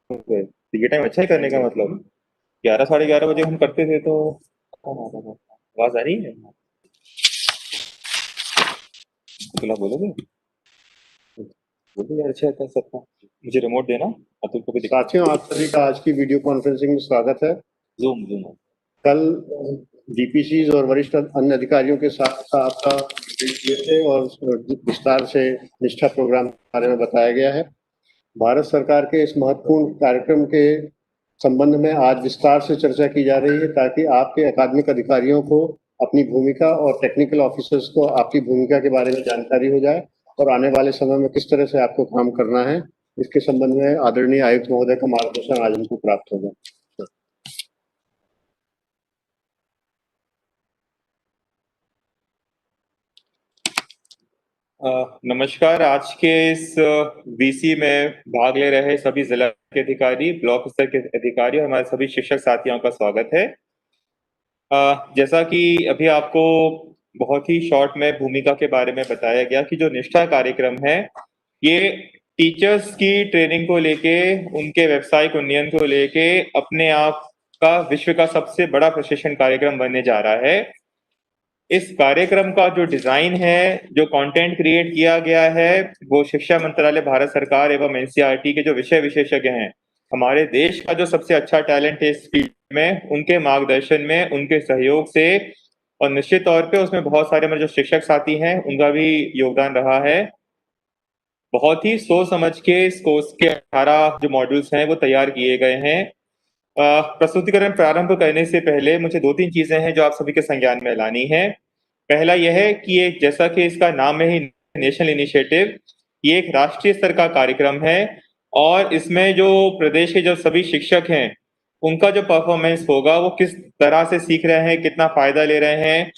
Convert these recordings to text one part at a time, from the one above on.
Okay, तो ये time अच्छा है करने का मतलब 11 साढ़े 11 बजे हम करते थे तो कौन आता था? आवाज आ रही है? अकेला बोलोगे? बोलो यार, अच्छा था सबका। मुझे रिमोट देना, अतुल को भी दिखा। साथियों, आप सभी का आज की वीडियो कॉन्फ्रेंसिंग में स्वागत है। Zoom zoom. कल डीपीसी और वरिष्ठ अन्य अधिकारियों के साथ आपका किए थे और विस्तार से निष्ठा प्रोग्राम के बारे में बताया गया है। भारत सरकार के इस महत्वपूर्ण कार्यक्रम के संबंध में आज विस्तार से चर्चा की जा रही है ताकि आपके अकादमिक अधिकारियों को अपनी भूमिका और टेक्निकल ऑफिसर्स को आपकी भूमिका के बारे में जानकारी हो जाए और आने वाले समय में किस तरह से आपको काम करना है, इसके संबंध में आदरणीय आयुक्त महोदय का मार्गदर्शन आज हमको प्राप्त होगा। नमस्कार। आज के इस वीसी में भाग ले रहे सभी जिला के अधिकारी, ब्लॉक स्तर के अधिकारी और हमारे सभी शिक्षक साथियों का स्वागत है। जैसा कि अभी आपको बहुत ही शॉर्ट में भूमिका के बारे में बताया गया कि जो निष्ठा कार्यक्रम है ये टीचर्स की ट्रेनिंग को लेके, उनके व्यवसायिक उन्नयन को लेके अपने आप का विश्व का सबसे बड़ा प्रशिक्षण कार्यक्रम बनने जा रहा है। इस कार्यक्रम का जो डिजाइन है, जो कंटेंट क्रिएट किया गया है, वो शिक्षा मंत्रालय, भारत सरकार एवं एनसीईआरटी के जो विषय विशेषज्ञ हैं, हमारे देश का जो सबसे अच्छा टैलेंट है इस फील्ड में, उनके मार्गदर्शन में, उनके सहयोग से, और निश्चित तौर पे उसमें बहुत सारे हमारे जो शिक्षक साथी हैं उनका भी योगदान रहा है। बहुत ही सोच समझ के इस कोर्स के 18 जो मॉड्यूल्स हैं वो तैयार किए गए हैं। प्रस्तुतिकरण प्रारंभ करने से पहले मुझे 2-3 चीजें हैं जो आप सभी के संज्ञान में लानी है। पहला यह है कि ये, जैसा कि इसका नाम है ही नेशनल इनिशिएटिव, ये एक राष्ट्रीय स्तर का कार्यक्रम है और इसमें जो प्रदेश के जो सभी शिक्षक हैं उनका जो परफॉर्मेंस होगा वो किस तरह से सीख रहे हैं, कितना फायदा ले रहे हैं,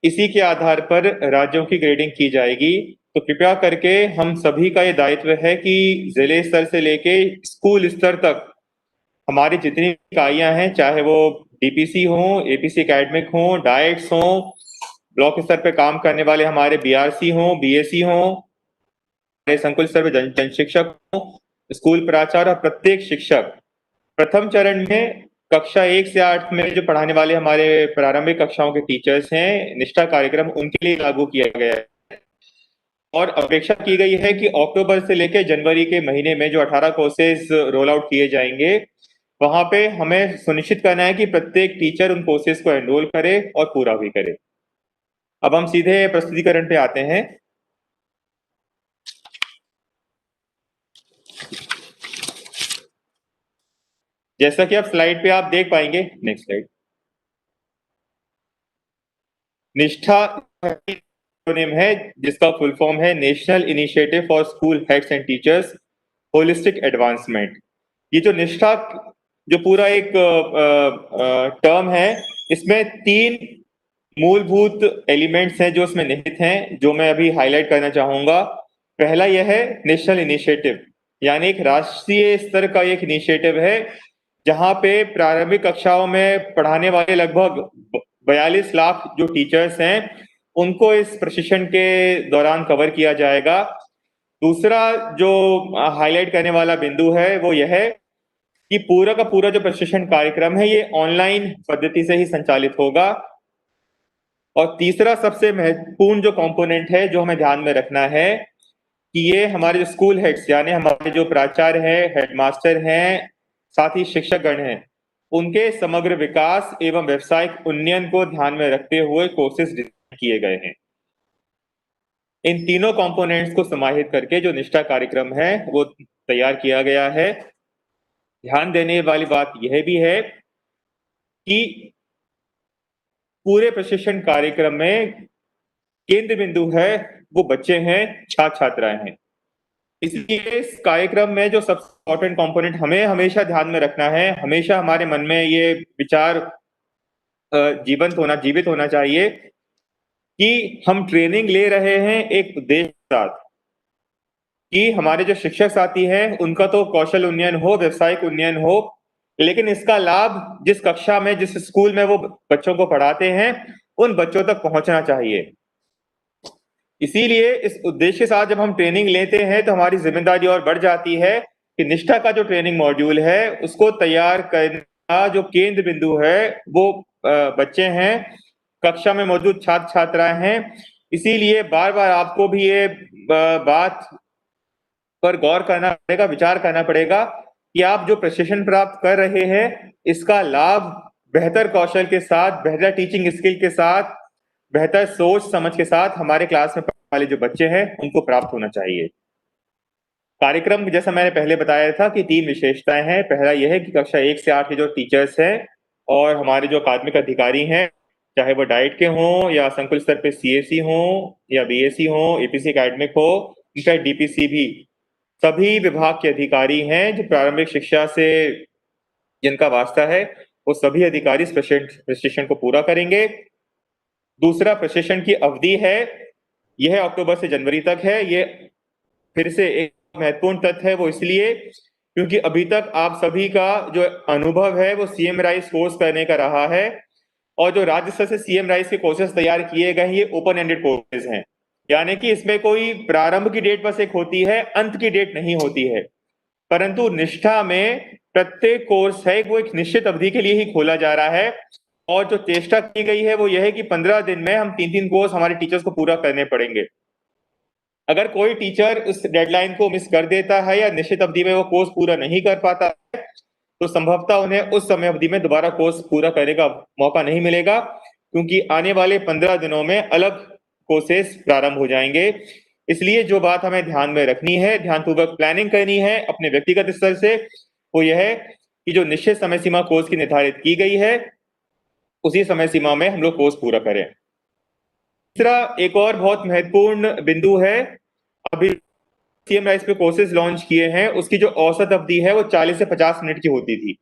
इसी के आधार पर राज्यों की ग्रेडिंग की जाएगी। तो कृपया करके हम सभी का ये दायित्व है कि जिले स्तर से लेके स्कूल स्तर तक हमारी जितनी इकाइयां हैं, चाहे वो डीपीसी हो, एपीसी एकेडमिक हो, डाइट्स हो, ब्लॉक स्तर पे काम करने वाले हमारे बीआरसी हो, बीएससी हो, हमारे संकुल स्तर पे जन शिक्षक हो, स्कूल प्राचार्य और प्रत्येक शिक्षक प्रथम चरण में कक्षा 1 से 8 में जो पढ़ाने वाले हमारे प्रारंभिक कक्षाओं के टीचर्स हैं, निष्ठा कार्यक्रम उनके लिए लागू किया गया है और अपेक्षा की गई है कि अक्टूबर से लेकर जनवरी के महीने में जो 18 कोर्सेज रोल आउट किए जाएंगे, वहां पे हमें सुनिश्चित करना है कि प्रत्येक टीचर उन कोर्सेज को एनरोल करे और पूरा भी करे। अब हम सीधे प्रस्तुतिकरण पे आते हैं। जैसा कि आप स्लाइड पे आप देख पाएंगे, नेक्स्ट स्लाइड। निष्ठा एक्रोनिम है जिसका फुल फॉर्म है national initiative for school heads and teachers holistic advancement. ये जो निष्ठा, जो पूरा एक टर्म है, इसमें 3 मूलभूत एलिमेंट्स हैं जो इसमें निहित हैं, जो मैं अभी हाईलाइट करना चाहूंगा। पहला यह है नेशनल इनिशिएटिव, यानी एक राष्ट्रीय स्तर का एक इनिशिएटिव है जहां पे प्रारंभिक कक्षाओं में पढ़ाने वाले लगभग 42 लाख जो टीचर्स हैं उनको इस प्रशिक्षण के दौरान कवर किया जाएगा। दूसरा जो हाईलाइट करने वाला बिंदु है वो यह है कि पूरा का पूरा जो प्रशिक्षण कार्यक्रम है ये ऑनलाइन पद्धति से ही संचालित होगा। और तीसरा सबसे महत्वपूर्ण जो कंपोनेंट है जो हमें ध्यान में रखना है कि ये हमारे जो स्कूल हेड्स, यानी हमारे जो प्राचार्य हैं, हेडमास्टर हैं, साथ ही शिक्षकगण हैं, उनके समग्र विकास एवं व्यवसायिक उन्नयन को ध्यान में रखते हुए कोर्सेज डिजाइन किए गए हैं। इन तीनों कंपोनेंट्स को समाहित करके जो निष्ठा कार्यक्रम है वो तैयार किया गया है। ध्यान देने वाली बात यह भी है कि पूरे प्रशिक्षण कार्यक्रम में केंद्र बिंदु है वो बच्चे हैं, छात्र छात्राएं हैं। इसलिए इस कार्यक्रम में जो सबसे इम्पोर्टेंट कंपोनेंट हमें हमेशा ध्यान में रखना है, हमेशा हमारे मन में ये विचार जीवित होना चाहिए कि हम ट्रेनिंग ले रहे हैं एक उद्देश्य के साथ, कि हमारे जो शिक्षक साथी हैं उनका तो कौशल उन्नयन हो, व्यवसायिक उन्नयन हो, लेकिन इसका लाभ जिस कक्षा में, जिस स्कूल में वो बच्चों को पढ़ाते हैं, उन बच्चों तक पहुंचना चाहिए। इसीलिए इस उद्देश्य के साथ जब हम ट्रेनिंग लेते हैं तो हमारी जिम्मेदारी और बढ़ जाती है कि निष्ठा का जो ट्रेनिंग मॉड्यूल है उसको तैयार करने का जो केंद्र बिंदु है वो बच्चे हैं, कक्षा में मौजूद छात्र छात्राएं हैं। इसीलिए बार बार आपको भी ये बात पर गौर करना पड़ेगा, विचार करना पड़ेगा कि आप जो प्रशिक्षण प्राप्त कर रहे हैं इसका लाभ बेहतर कौशल के साथ, बेहतर टीचिंग स्किल के साथ, बेहतर सोच समझ के साथ हमारे क्लास में पढ़ने वाले जो बच्चे हैं उनको प्राप्त होना चाहिए। कार्यक्रम जैसा मैंने पहले बताया था कि 3 विशेषताएं हैं। पहला यह है कि कक्षा 1 से 8 के जो टीचर्स हैं और हमारे जो अकादमिक अधिकारी हैं, चाहे वो डाइट के हों या संकुल स्तर पे सीएसी हों या बीएसी हों, एपीसी एकेडमिक हो, इनफैक्ट डीपीसी भी, सभी विभाग के अधिकारी हैं जो प्रारंभिक शिक्षा से जिनका वास्ता है, वो सभी अधिकारी इस प्रशिक्षण को पूरा करेंगे। दूसरा, प्रशिक्षण की अवधि है, यह अक्टूबर से जनवरी तक है। ये फिर से एक महत्वपूर्ण तथ्य है, वो इसलिए क्योंकि अभी तक आप सभी का जो अनुभव है वो सीएम राइज कोर्स करने का रहा है, और जो राज्य स्तर से सीएम राइज के कोर्सेज तैयार किए गए ये ओपन एंडेड कोर्सेज हैं, यानी कि इसमें कोई प्रारंभ की डेट बस एक होती है, अंत की डेट नहीं होती है। परंतु निष्ठा में प्रत्येक कोर्स है वो एक निश्चित अवधि के लिए ही खोला जा रहा है, और जो चेष्टा की गई है वो यह है कि 15 दिन में हम 3-3 कोर्स हमारे टीचर्स को पूरा करने पड़ेंगे। अगर कोई टीचर उस डेडलाइन को मिस कर देता है या निश्चित अवधि में वो कोर्स पूरा नहीं कर पाता है तो संभवतः उन्हें उस समय अवधि में दोबारा कोर्स पूरा करने का मौका नहीं मिलेगा, क्योंकि आने वाले 15 दिनों में अलग कोर्सेस प्रारंभ हो जाएंगे। इसलिए जो बात हमें ध्यान में रखनी है, ध्यानपूर्वक प्लानिंग करनी है अपने व्यक्तिगत स्तर से, वो यह है कि जो निश्चित समय सीमा कोर्स की निर्धारित की गई है उसी समय सीमा में हम लोग कोर्स पूरा करें। तीसरा, एक और बहुत महत्वपूर्ण बिंदु है, अभी सीएम राइज पे कोर्सेज लॉन्च किए हैं, उसकी जो औसत अवधि है वो 40 से 50 मिनट की होती थी,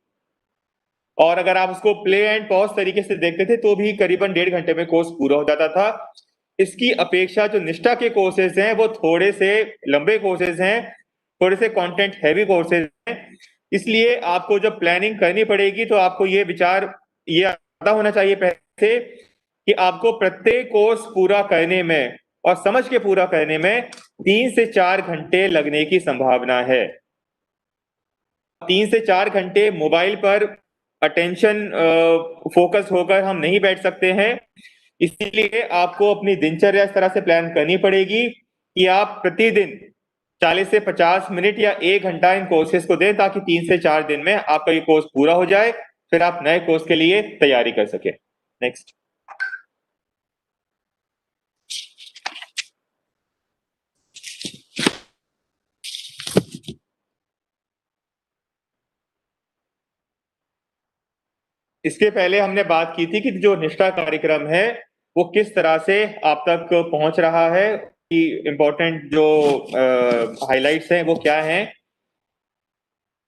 और अगर आप उसको प्ले एंड पॉज तरीके से देखते थे तो भी करीबन 1.5 घंटे में कोर्स पूरा हो जाता था। इसकी अपेक्षा जो निष्ठा के कोर्सेज हैं वो थोड़े से लंबे कोर्सेज हैं, थोड़े से कंटेंट हैवी कोर्सेज हैं। इसलिए आपको जब प्लानिंग करनी पड़ेगी तो आपको ये विचार ये पता होना चाहिए पहले से कि आपको प्रत्येक कोर्स पूरा करने में और समझ के पूरा करने में 3 से 4 घंटे लगने की संभावना है। 3 से 4 घंटे मोबाइल पर अटेंशन फोकस होकर हम नहीं बैठ सकते हैं। इसीलिए आपको अपनी दिनचर्या इस तरह से प्लान करनी पड़ेगी कि आप प्रतिदिन 40 से 50 मिनट या 1 घंटा इन कोर्सेज को दें, ताकि 3 से 4 दिन में आपका ये कोर्स पूरा हो जाए, फिर आप नए कोर्स के लिए तैयारी कर सके। नेक्स्ट। इसके पहले हमने बात की थी कि जो निष्ठा कार्यक्रम है वो किस तरह से आप तक पहुंच रहा है, कि इंपॉर्टेंट जो हाइलाइट्स हैं वो क्या हैं।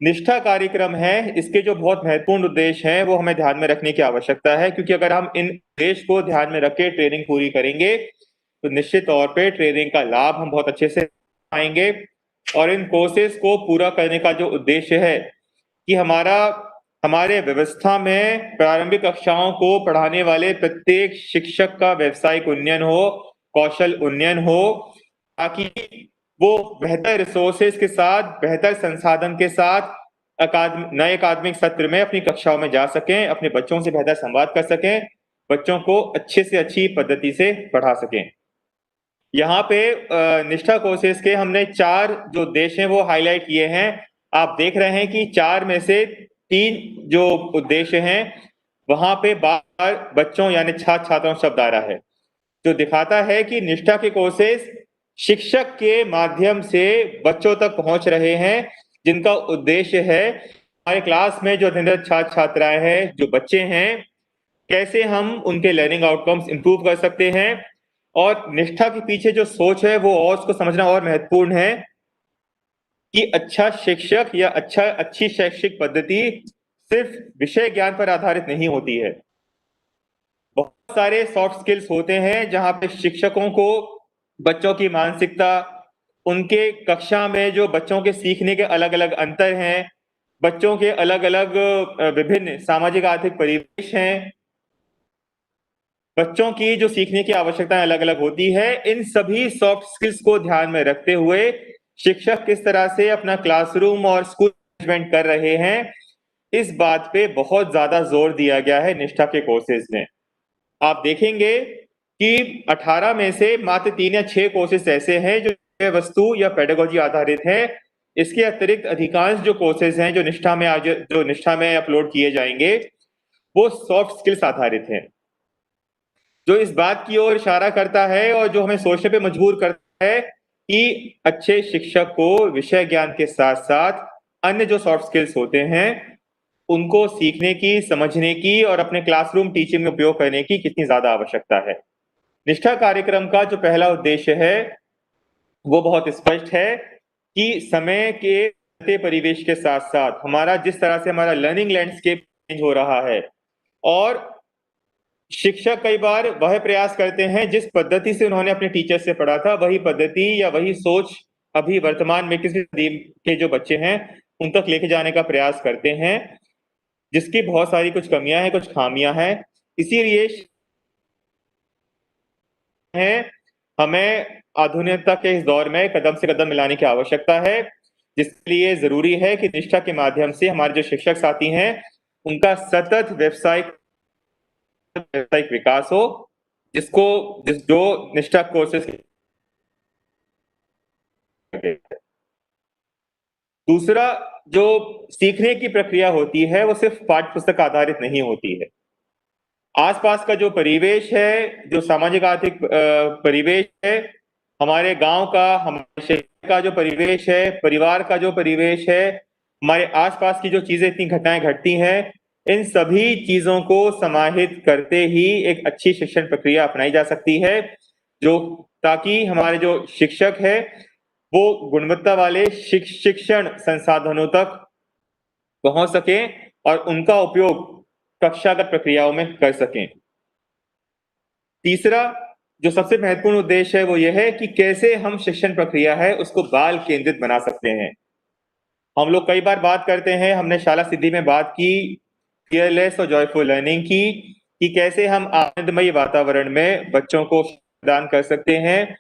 निष्ठा कार्यक्रम है, इसके जो बहुत महत्वपूर्ण उद्देश्य हैं वो हमें ध्यान में रखने की आवश्यकता है, क्योंकि अगर हम इन उद्देश्य को ध्यान में रख के ट्रेनिंग पूरी करेंगे तो निश्चित तौर पे ट्रेनिंग का लाभ हम बहुत अच्छे से पाएंगे। और इन कोर्सेज को पूरा करने का जो उद्देश्य है कि हमारे व्यवस्था में प्रारंभिक कक्षाओं को पढ़ाने वाले प्रत्येक शिक्षक का व्यावसायिक उन्नयन हो, कौशल उन्नयन हो, ताकि वो बेहतर रिसोर्सेज के साथ, बेहतर संसाधन के साथ नए अकादमिक सत्र में अपनी कक्षाओं में जा सकें, अपने बच्चों से बेहतर संवाद कर सकें, बच्चों को अच्छे से अच्छी पद्धति से पढ़ा सकें। यहाँ पे निष्ठा कोर्सेज के हमने 4 जो उद्देश्य हैं वो हाईलाइट किए हैं। आप देख रहे हैं कि 4 में से 3 जो उद्देश्य हैं वहां पे बार बच्चों यानी छात्र छात्राओं शब्द आ रहा है, जो दिखाता है कि निष्ठा के कोर्सेज शिक्षक के माध्यम से बच्चों तक पहुंच रहे हैं, जिनका उद्देश्य है हमारे क्लास में जो अध्ययनरत छात्र छात्राएं हैं, जो बच्चे हैं, कैसे हम उनके लर्निंग आउटकम्स इंप्रूव कर सकते हैं। और निष्ठा के पीछे जो सोच है वो और उसको समझना और महत्वपूर्ण है कि अच्छा शिक्षक या अच्छी शैक्षिक पद्धति सिर्फ विषय ज्ञान पर आधारित नहीं होती है। बहुत सारे सॉफ्ट स्किल्स होते हैं जहां पे शिक्षकों को बच्चों की मानसिकता, उनके कक्षा में जो बच्चों के सीखने के अलग अलग अंतर हैं, बच्चों के अलग अलग विभिन्न सामाजिक आर्थिक परिवेश हैं, बच्चों की जो सीखने की आवश्यकताएं अलग अलग होती है, इन सभी सॉफ्ट स्किल्स को ध्यान में रखते हुए शिक्षक किस तरह से अपना क्लासरूम और स्कूल मैनेजमेंट कर रहे हैं, इस बात पे बहुत ज्यादा जोर दिया गया है निष्ठा के कोर्सेज में। आप देखेंगे कि 18 में से मात्र 3 या 6 कोर्सेज ऐसे हैं जो विषय वस्तु या पेडागोजी आधारित हैं। इसके अतिरिक्त अधिकांश जो कोर्सेज हैं जो निष्ठा में अपलोड किए जाएंगे, वो सॉफ्ट स्किल्स आधारित हैं, जो इस बात की ओर इशारा करता है और जो हमें सोचने पे मजबूर करता है कि अच्छे शिक्षक को विषय ज्ञान के साथ साथ अन्य जो सॉफ्ट स्किल्स होते हैं उनको सीखने की, समझने की और अपने क्लासरूम टीचिंग में उपयोग करने की कितनी ज्यादा आवश्यकता है। निष्ठा कार्यक्रम का जो पहला उद्देश्य है वो बहुत स्पष्ट है कि समय के बदलते परिवेश के साथ साथ हमारा जिस तरह से हमारा लर्निंग लैंडस्केप चेंज हो रहा है, और शिक्षक कई बार वह प्रयास करते हैं जिस पद्धति से उन्होंने अपने टीचर से पढ़ा था, वही पद्धति या वही सोच अभी वर्तमान में 21वीं सदी के जो बच्चे हैं उन तक लेके जाने का प्रयास करते हैं, जिसकी बहुत सारी कुछ कमियां हैं, कुछ खामियां हैं। इसीलिए है हमें आधुनिकता के इस दौर में कदम से कदम मिलाने की आवश्यकता है, जिसके लिए जरूरी है कि निष्ठा के माध्यम से हमारे जो शिक्षक साथी हैं उनका सतत व्यावसायिक विकास हो, जो निष्ठा कोर्सेज। दूसरा, जो सीखने की प्रक्रिया होती है वो सिर्फ पाठ्य पुस्तक आधारित नहीं होती है। आसपास का जो परिवेश है, जो सामाजिक आर्थिक परिवेश है, हमारे गांव का, हमारे शहर का जो परिवेश है, परिवार का जो परिवेश है, हमारे आसपास की जो चीजें, इतनी घटनाएं घटती हैं, इन सभी चीजों को समाहित करते ही एक अच्छी शिक्षण प्रक्रिया अपनाई जा सकती है, जो ताकि हमारे जो शिक्षक है वो गुणवत्ता वाले शिक्षण संसाधनों तक पहुंच सके और उनका उपयोग कक्षागत प्रक्रियाओं में कर सकें। तीसरा, जो सबसे महत्वपूर्ण उद्देश्य है वो यह है कि कैसे हम शिक्षण प्रक्रिया है उसको बाल केंद्रित बना सकते हैं। हम लोग कई बार बात करते हैं, हमने शाला सिद्धि में बात की फियरलेस और जॉयफुल लर्निंग की, कि कैसे हम आनंदमयी वातावरण में बच्चों को प्रदान कर सकते हैं।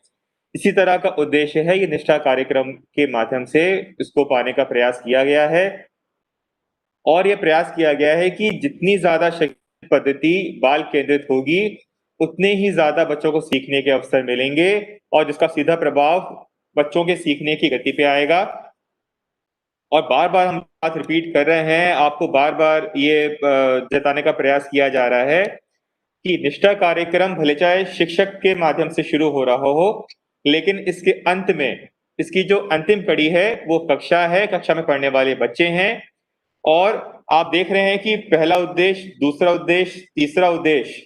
इसी तरह का उद्देश्य है ये निष्ठा कार्यक्रम के माध्यम से इसको पाने का प्रयास किया गया है, और यह प्रयास किया गया है कि जितनी ज्यादा शिक्षण पद्धति बाल केंद्रित होगी उतने ही ज्यादा बच्चों को सीखने के अवसर मिलेंगे, और जिसका सीधा प्रभाव बच्चों के सीखने की गति पे आएगा। और बार बार हम बात रिपीट कर रहे हैं, आपको बार बार ये जताने का प्रयास किया जा रहा है कि निष्ठा कार्यक्रम भले चाहे शिक्षक के माध्यम से शुरू हो रहा हो, लेकिन इसके अंत में इसकी जो अंतिम कड़ी है वो कक्षा है, कक्षा में पढ़ने वाले बच्चे हैं। और आप देख रहे हैं कि पहला उद्देश्य, दूसरा उद्देश्य, तीसरा उद्देश्य,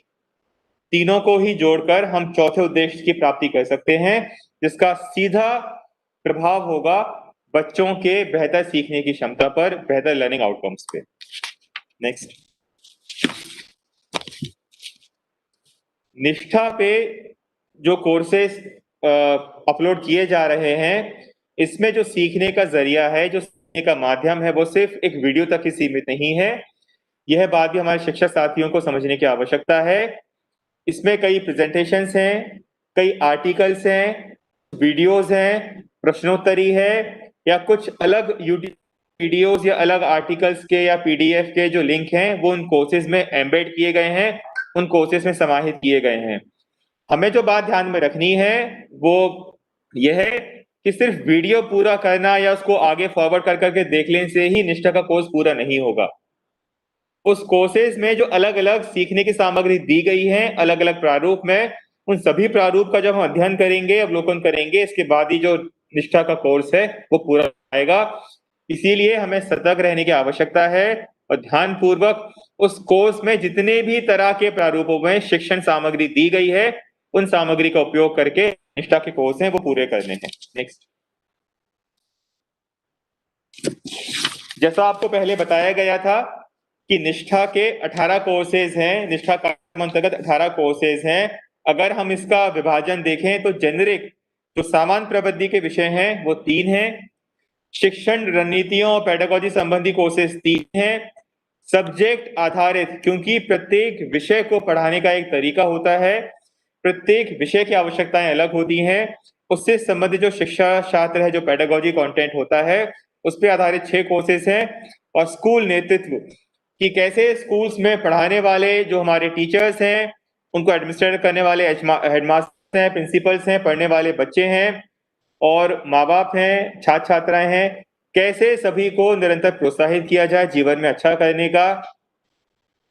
तीनों को ही जोड़कर हम चौथे उद्देश्य की प्राप्ति कर सकते हैं, जिसका सीधा प्रभाव होगा बच्चों के बेहतर सीखने की क्षमता पर, बेहतर लर्निंग आउटकम्स पे। नेक्स्ट, निष्ठा पे जो कोर्सेस अपलोड किए जा रहे हैं, इसमें जो सीखने का जरिया है, जो सीखने का माध्यम है, वो सिर्फ एक वीडियो तक ही सीमित नहीं है। यह बात भी हमारे शिक्षक साथियों को समझने की आवश्यकता है। इसमें कई प्रेजेंटेशंस हैं, कई आर्टिकल्स हैं, वीडियोस हैं, प्रश्नोत्तरी है, या कुछ अलग यूट्यूब वीडियोस या अलग आर्टिकल्स के या पीडीएफ के जो लिंक हैं वो उन कोर्सेज में एम्बेड किए गए हैं, उन कोर्सेज में समाहित किए गए हैं। हमें जो बात ध्यान में रखनी है वो यह है कि सिर्फ वीडियो पूरा करना या उसको आगे फॉरवर्ड कर करके देख लेने से ही निष्ठा का कोर्स पूरा नहीं होगा। उस कोर्सेज में जो अलग अलग सीखने की सामग्री दी गई है अलग अलग प्रारूप में, उन सभी प्रारूप का जब हम अध्ययन करेंगे, अवलोकन करेंगे, इसके बाद ही जो निष्ठा का कोर्स है वो पूरा आएगा। इसीलिए हमें सतर्क रहने की आवश्यकता है और ध्यानपूर्वक उस कोर्स में जितने भी तरह के प्रारूपों में शिक्षण सामग्री दी गई है उन सामग्री का उपयोग करके निष्ठा के कोर्स हैं वो पूरे करने हैं। नेक्स्ट, जैसा आपको पहले बताया गया था कि निष्ठा के 18 कोर्सेज हैं, निष्ठा कार्यक्रम अंतर्गत 18 कोर्सेज हैं। अगर हम इसका विभाजन देखें तो जेनरिक जो सामान्य प्रबंधी के विषय हैं वो 3 हैं, शिक्षण रणनीतियों और पेडागोजी संबंधी कोर्सेज 3 हैं, सब्जेक्ट आधारित, क्योंकि प्रत्येक विषय को पढ़ाने का एक तरीका होता है, प्रत्येक विषय की आवश्यकताएं अलग होती हैं। उससे संबंधित जो शिक्षा शास्त्र है, जो पेडागोजी कंटेंट होता है, उस पर आधारित 6 कोर्सेज हैं। और स्कूल नेतृत्व कि कैसे स्कूल्स में पढ़ाने वाले जो हमारे टीचर्स हैं, उनको एडमिनिस्ट्रेट करने वाले हेडमास्टर हैं, प्रिंसिपल्स हैं, पढ़ने वाले बच्चे हैं और माँ बाप हैं, छात्र छात्राएं हैं, कैसे सभी को निरंतर प्रोत्साहित किया जाए जीवन में अच्छा करने का,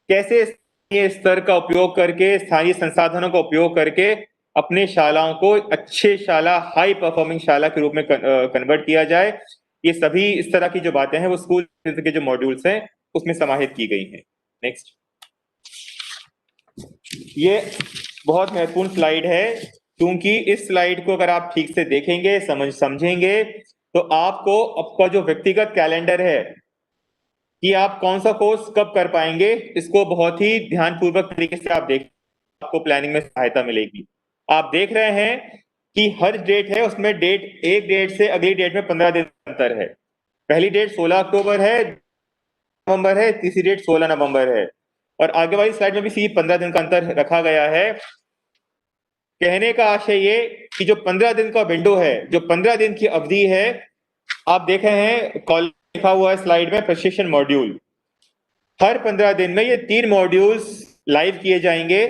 कैसे स्थानीय स्तर का उपयोग करके, स्थानीय संसाधनों का उपयोग करके अपने शालाओं को अच्छे शाला, हाई परफॉर्मिंग शाला के रूप में कन्वर्ट किया जाए। ये सभी इस तरह की जो बातें हैं वो स्कूल के जो मॉड्यूल्स हैं उसमें समाहित की गई हैं। नेक्स्ट, ये बहुत महत्वपूर्ण स्लाइड है, क्योंकि इस स्लाइड को अगर आप ठीक से देखेंगे, समझेंगे, तो आपको आपका जो व्यक्तिगत कैलेंडर है कि आप कौन सा कोर्स कब कर पाएंगे, इसको बहुत ही ध्यानपूर्वक तरीके से आप देख, आपको प्लानिंग में सहायता मिलेगी। आप देख रहे हैं कि हर डेट है, उसमें डेट, एक डेट से अगली डेट में 15 दिन अंतर है। पहली डेट 16 अक्टूबर है, नवंबर है, तीसरी डेट 16 नवंबर है, और आगे वाली स्लाइड में भी सी 15 दिन का अंतर रखा गया है। कहने का आशय ये कि जो 15 दिन का विंडो है, जो 15 दिन की अवधि है, आप देख रहे हैं कॉलेज लिखा हुआ है स्लाइड में प्रशिक्षण मॉड्यूल। हर 15 दिन में ये 3 मॉड्यूल्स लाइव किए जाएंगे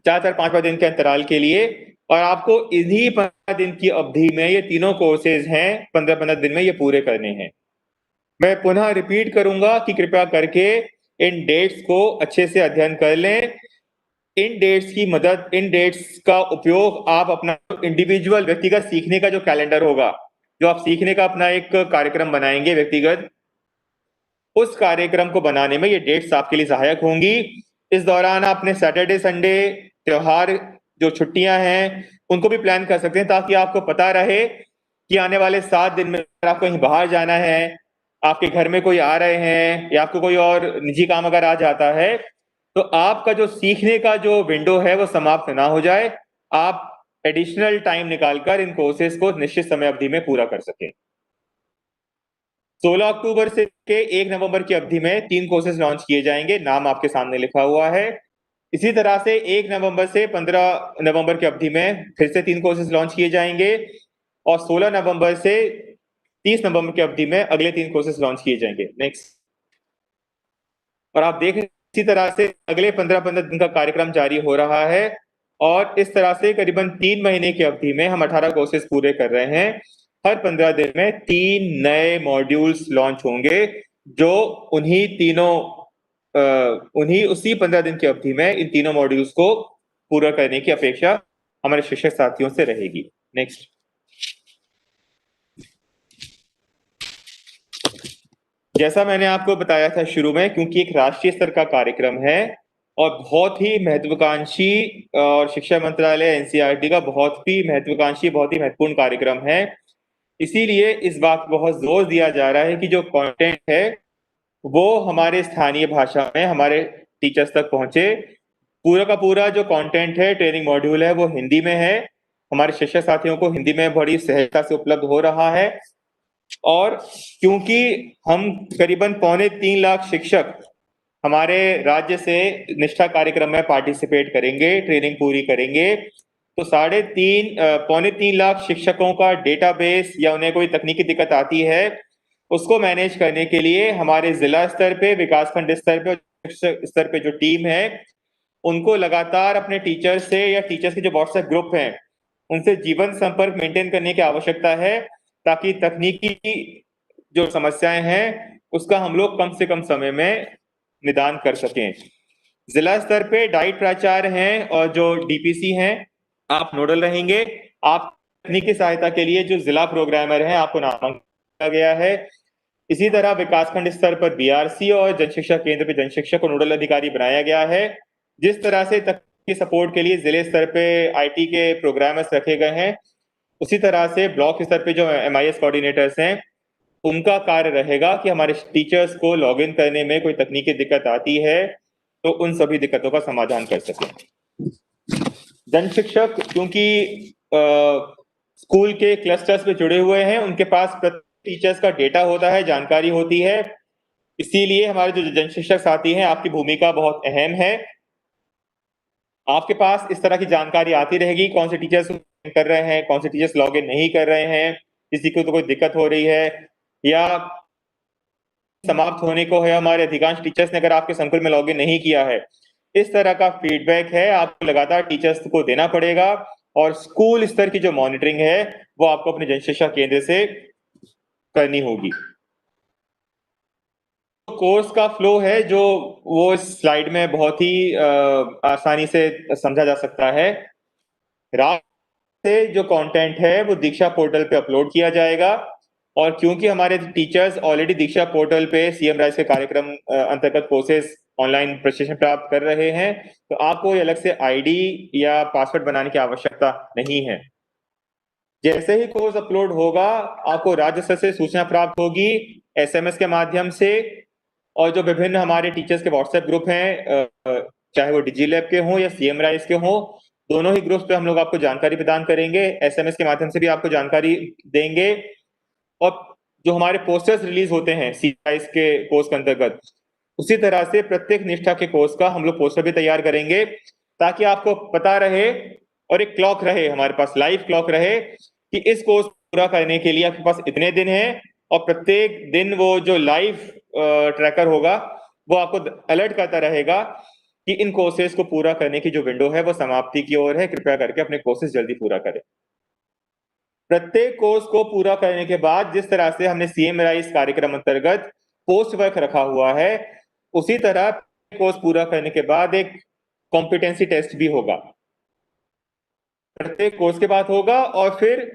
4-5 दिन के अंतराल के लिए, और आपको इन्हीं 15 दिन की अवधि में ये तीनों कोर्सेज हैं 15-15 दिन में ये पूरे करने हैं। मैं पुनः रिपीट करूंगा कि कृपया करके इन डेट्स को अच्छे से अध्ययन कर लें। इन डेट्स की मदद, इन डेट्स का उपयोग आप अपना इंडिविजुअल व्यक्तिगत सीखने का जो कैलेंडर होगा, जो आप सीखने का अपना एक कार्यक्रम बनाएंगे व्यक्तिगत, उस कार्यक्रम को बनाने में ये डेट्स आपके लिए सहायक होंगी। इस दौरान आप अपने सैटरडे, संडे, त्योहार, जो छुट्टियां हैं, उनको भी प्लान कर सकते हैं, ताकि आपको पता रहे कि आने वाले 7 दिन में अगर आपको कहीं बाहर जाना है, आपके घर में कोई आ रहे हैं, या आपको कोई और निजी काम अगर आ जाता है, तो आपका जो सीखने का जो विंडो है वो समाप्त ना हो जाए, आप एडिशनल टाइम निकालकर इन कोर्सेज को निश्चित समय अवधि में पूरा कर सकें। 16 अक्टूबर से 1 नवंबर की अवधि में 3 कोर्सेज लॉन्च किए जाएंगे, नाम आपके सामने लिखा हुआ है। इसी तरह से 1 नवंबर से 15 नवंबर की अवधि में फिर से 3 कोर्सेज लॉन्च किए जाएंगे, और 16 नवंबर से 30 नवंबर की अवधि में अगले 3 कोर्सेज लॉन्च किए जाएंगे। नेक्स्ट, और आप देख, इसी तरह से अगले 15-15 दिन का कार्यक्रम जारी हो रहा है, और इस तरह से करीबन 3 महीने की अवधि में हम 18 कोर्सेज पूरे कर रहे हैं। हर 15 दिन में 3 नए मॉड्यूल्स लॉन्च होंगे, जो उन्हीं उसी 15 दिन की अवधि में इन तीनों मॉड्यूल्स को पूरा करने की अपेक्षा हमारे शिक्षक साथियों से रहेगी। नेक्स्ट, जैसा मैंने आपको बताया था शुरू में, क्योंकि एक राष्ट्रीय स्तर का कार्यक्रम है और बहुत ही महत्वाकांक्षी, और शिक्षा मंत्रालय एनसीईआरटी का बहुत ही महत्वाकांक्षी, बहुत ही महत्वपूर्ण कार्यक्रम है, इसीलिए इस बात पर बहुत जोर दिया जा रहा है कि जो कंटेंट है वो हमारे स्थानीय भाषा में हमारे टीचर्स तक पहुंचे। पूरा का पूरा जो कंटेंट है, ट्रेनिंग मॉड्यूल है, वो हिंदी में है। हमारे शिक्षक साथियों को हिंदी में बड़ी सहजता से उपलब्ध हो रहा है, और क्योंकि हम करीबन 3.25 लाख शिक्षक हमारे राज्य से निष्ठा कार्यक्रम में पार्टिसिपेट करेंगे, ट्रेनिंग पूरी करेंगे, तो 3.5 लाख शिक्षकों का डेटाबेस या उन्हें कोई तकनीकी दिक्कत आती है, उसको मैनेज करने के लिए हमारे जिला स्तर पे, विकासखंड स्तर पे, स्तर पे जो टीम है, उनको लगातार अपने टीचर से या टीचर्स के जो व्हाट्सएप ग्रुप हैं उनसे जीवन संपर्क मेंटेन करने की आवश्यकता है, ताकि तकनीकी जो समस्याएं हैं उसका हम लोग कम से कम समय में निदान कर सकें। जिला स्तर पे डाइट प्राचार्य हैं और जो डीपीसी हैं, आप नोडल रहेंगे। आप तकनीकी सहायता के लिए जो जिला प्रोग्रामर हैं आपको नामांकित किया गया है। इसी तरह विकासखंड स्तर पर बीआरसी और जनशिक्षा केंद्र पे जनशिक्षक को नोडल अधिकारी बनाया गया है। जिस तरह से तकनीकी सपोर्ट के लिए जिले स्तर पे आईटी के प्रोग्रामर्स रखे गए हैं, उसी तरह से ब्लॉक स्तर पे जो एमआईएस कोऑर्डिनेटर्स हैं, उनका कार्य रहेगा कि हमारे टीचर्स को लॉगिन करने में कोई तकनीकी दिक्कत आती है तो उन सभी दिक्कतों का समाधान कर सकें। जन शिक्षक क्योंकि स्कूल के क्लस्टर्स में जुड़े हुए हैं, उनके पास प्रत्येक टीचर्स का डेटा होता है, जानकारी होती है, इसीलिए हमारे जो जन शिक्षक साथी हैं, आपकी भूमिका बहुत अहम है। आपके पास इस तरह की जानकारी आती रहेगी, कौन से टीचर्स कर रहे हैं, कौन से टीचर्स लॉगिन नहीं कर रहे हैं, किसी को तो कोई दिक्कत हो रही है या समाप्त होने को है, हमारे अधिकांश टीचर्स ने अगर आपके संकुल में लॉगिन नहीं किया है। इस तरह का फीडबैक है, आपको लगातार टीचर्स को देना पड़ेगा और स्कूल स्तर की जो मॉनिटरिंग है वो आपको अपने जन शिक्षा केंद्र से करनी होगी। कोर्स का फ्लो है जो वो इस स्लाइड में बहुत ही आसानी से समझा जा सकता है। रात से जो कंटेंट है वो दीक्षा पोर्टल पे अपलोड किया जाएगा और क्योंकि हमारे टीचर्स ऑलरेडी दीक्षा पोर्टल पे सीएम राइज के कार्यक्रम अंतर्गत कोर्सेज ऑनलाइन प्रशिक्षण प्राप्त कर रहे हैं, तो आपको अलग से आईडी या पासवर्ड बनाने की आवश्यकता नहीं है। जैसे ही कोर्स अपलोड होगा, आपको राज्य स्तर से सूचना प्राप्त होगी एसएमएस के माध्यम से, और जो विभिन्न हमारे टीचर्स के व्हाट्सएप ग्रुप हैं, चाहे वो डिजी लैब के हों या सीएम राइज के हों, दोनों ही ग्रुप्स पे हम लोग आपको जानकारी प्रदान करेंगे, एसएमएस के माध्यम से भी आपको जानकारी देंगे। और जो हमारे पोस्टर्स रिलीज होते हैं सीआईएस के कोर्स के अंतर्गत, उसी तरह से प्रत्येक निष्ठा के कोर्स का हम लोग पोस्टर भी तैयार करेंगे ताकि आपको पता रहे और एक क्लॉक रहे, हमारे पास लाइव क्लॉक रहे कि इस कोर्स पूरा करने के लिए आपके पास इतने दिन हैं, और प्रत्येक दिन वो जो लाइव ट्रैकर होगा वो आपको अलर्ट करता रहेगा कि इन कोर्सेज को पूरा करने की जो विंडो है वो समाप्ति की ओर है, कृपया करके अपने कोर्सेज जल्दी पूरा करें। प्रत्येक कोर्स को पूरा करने के बाद जिस तरह से हमने सीएम राइज कार्यक्रम अंतर्गत पोस्ट वर्क रखा हुआ है, उसी तरह कोर्स पूरा करने के बाद एक कॉम्पिटेंसी टेस्ट भी होगा, प्रत्येक कोर्स के बाद होगा। और फिर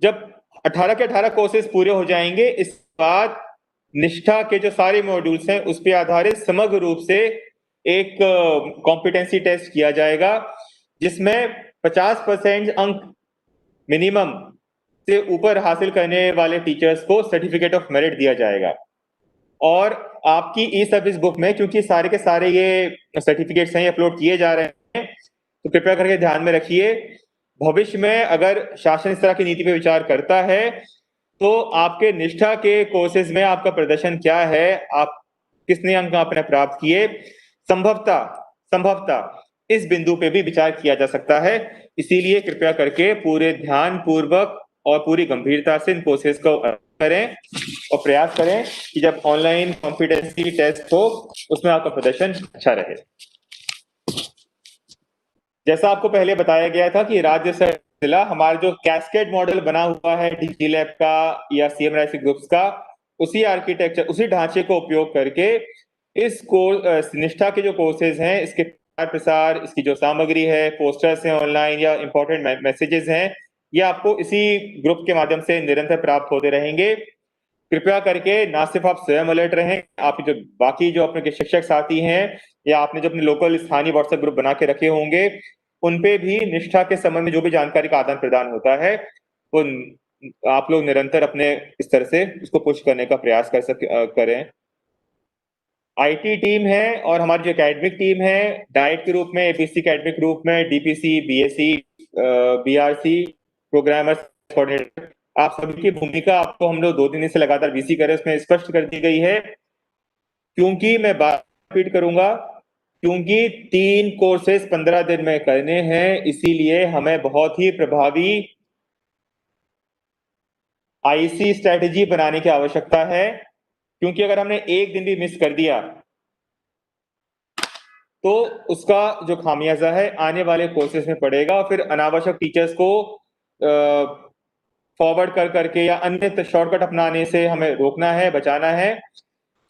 जब 18 के 18 कोर्सेज पूरे हो जाएंगे, इस बाद निष्ठा के जो सारे मॉड्यूल्स हैं उस पर आधारित समग्र रूप से एक कॉम्पिटेंसी टेस्ट किया जाएगा, जिसमें 50% अंक मिनिमम से ऊपर हासिल करने वाले टीचर्स को सर्टिफिकेट ऑफ मेरिट दिया जाएगा। और आपकी ई सर्विस बुक में, क्योंकि सारे के सारे ये सर्टिफिकेट्स हैं, अपलोड किए जा रहे हैं, तो कृपया करके ध्यान में रखिए, भविष्य में अगर शासन इस तरह की नीति पे विचार करता है तो आपके निष्ठा के कोर्सेज में आपका प्रदर्शन क्या है, आप कितने अंक आपने प्राप्त किए, संभवतः संभवतः इस बिंदु पे भी विचार किया जा सकता है। इसीलिए कृपया करके पूरे ध्यान पूर्वक और पूरी गंभीरता से इन कोर्सेज को करें और प्रयास करें कि जब ऑनलाइन कॉम्पिटेंसी टेस्ट हो उसमें आपका प्रदर्शन अच्छा रहे। जैसा आपको पहले बताया गया था कि राज्य से जिला, हमारा जो कैस्केड मॉडल बना हुआ है डिजी लैब का या सीएम राइज ग्रुप्स का, उसी आर्किटेक्चर, उसी ढांचे को उपयोग करके इस कोर्स निष्ठा के जो कोर्सेज हैं, इसके प्रसार, इसकी जो सामग्री है, पोस्टर्स हैं ऑनलाइन या इंपॉर्टेंट मैसेजेस हैं, ये आपको इसी ग्रुप के माध्यम से निरंतर प्राप्त होते रहेंगे। कृपया करके ना सिर्फ आप स्वयं अलर्ट रहें, आप जो बाकी जो अपने शिक्षक साथी हैं या आपने जो अपने लोकल स्थानीय व्हाट्सएप ग्रुप बना के रखे होंगे, उनपे भी निष्ठा के संबंध में जो भी जानकारी का आदान प्रदान होता है वो आप लोग निरंतर अपने इस तरह से उसको पुश करने का प्रयास करें। आईटी टीम है और हमारी जो एकेडमिक टीम है, डाइट के रूप में, एपीसी एकेडमिक रूप में, DPC, BSc, BRC, programmer coordinator, आप सभी की भूमिका आपको हम लोग 2 दिन से लगातार वीसी करे उसमें स्पष्ट कर दी गई है। क्योंकि मैं बात रिपीट करूंगा, क्योंकि 3 कोर्सेज 15 दिन में करने हैं, इसीलिए हमें बहुत ही प्रभावी आईसी स्ट्रेटेजी बनाने की आवश्यकता है। क्योंकि अगर हमने एक दिन भी मिस कर दिया तो उसका जो खामियाजा है आने वाले कोर्सेज में पड़ेगा, और फिर अनावश्यक टीचर्स को फॉरवर्ड कर करके या अन्य शॉर्टकट अपनाने से हमें रोकना है, बचाना है।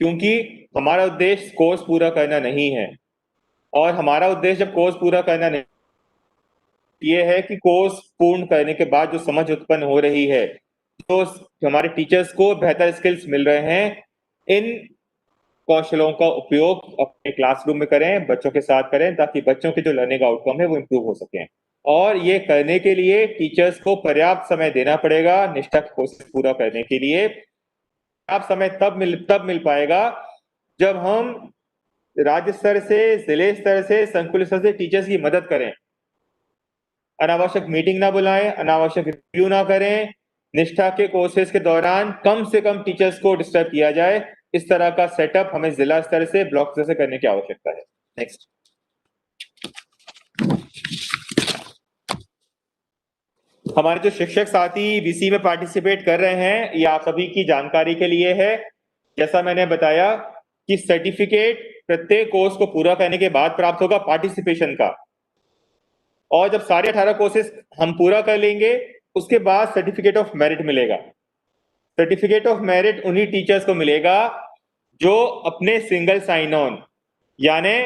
क्योंकि हमारा उद्देश्य कोर्स पूरा करना नहीं है, और हमारा उद्देश्य जब कोर्स पूरा करना नहीं, ये है कि कोर्स पूर्ण करने के बाद जो समझ उत्पन्न हो रही है, तो हमारे टीचर्स को बेहतर स्किल्स मिल रहे हैं, इन कौशलों का उपयोग अपने क्लासरूम में करें, बच्चों के साथ करें, ताकि बच्चों के जो लर्निंग आउटकम है वो इम्प्रूव हो सके। और ये करने के लिए टीचर्स को पर्याप्त समय देना पड़ेगा निष्ठा की कोर्सेज पूरा करने के लिए। पर्याप्त समय तब मिल पाएगा जब हम राज्य स्तर से, जिले स्तर से, संकुल स्तर से टीचर्स की मदद करें, अनावश्यक मीटिंग ना बुलाएं, अनावश्यक रिव्यू ना करें, निष्ठा के कोर्सेज के दौरान कम से कम टीचर्स को डिस्टर्ब किया जाए, इस तरह का सेटअप हमें जिला स्तर से ब्लॉक स्तर से करने की आवश्यकता है। नेक्स्ट। हमारे जो शिक्षक साथी बीसी में पार्टिसिपेट कर रहे हैं, ये आप सभी की जानकारी के लिए है। जैसा मैंने बताया कि सर्टिफिकेट प्रत्येक कोर्स को पूरा करने के बाद प्राप्त होगा पार्टिसिपेशन का, और जब सारे 18 कोर्सेज हम पूरा कर लेंगे उसके बाद सर्टिफिकेट ऑफ मेरिट मिलेगा। सर्टिफिकेट ऑफ मेरिट उन्हीं टीचर्स को मिलेगा जो अपने सिंगल साइन ऑन, यानी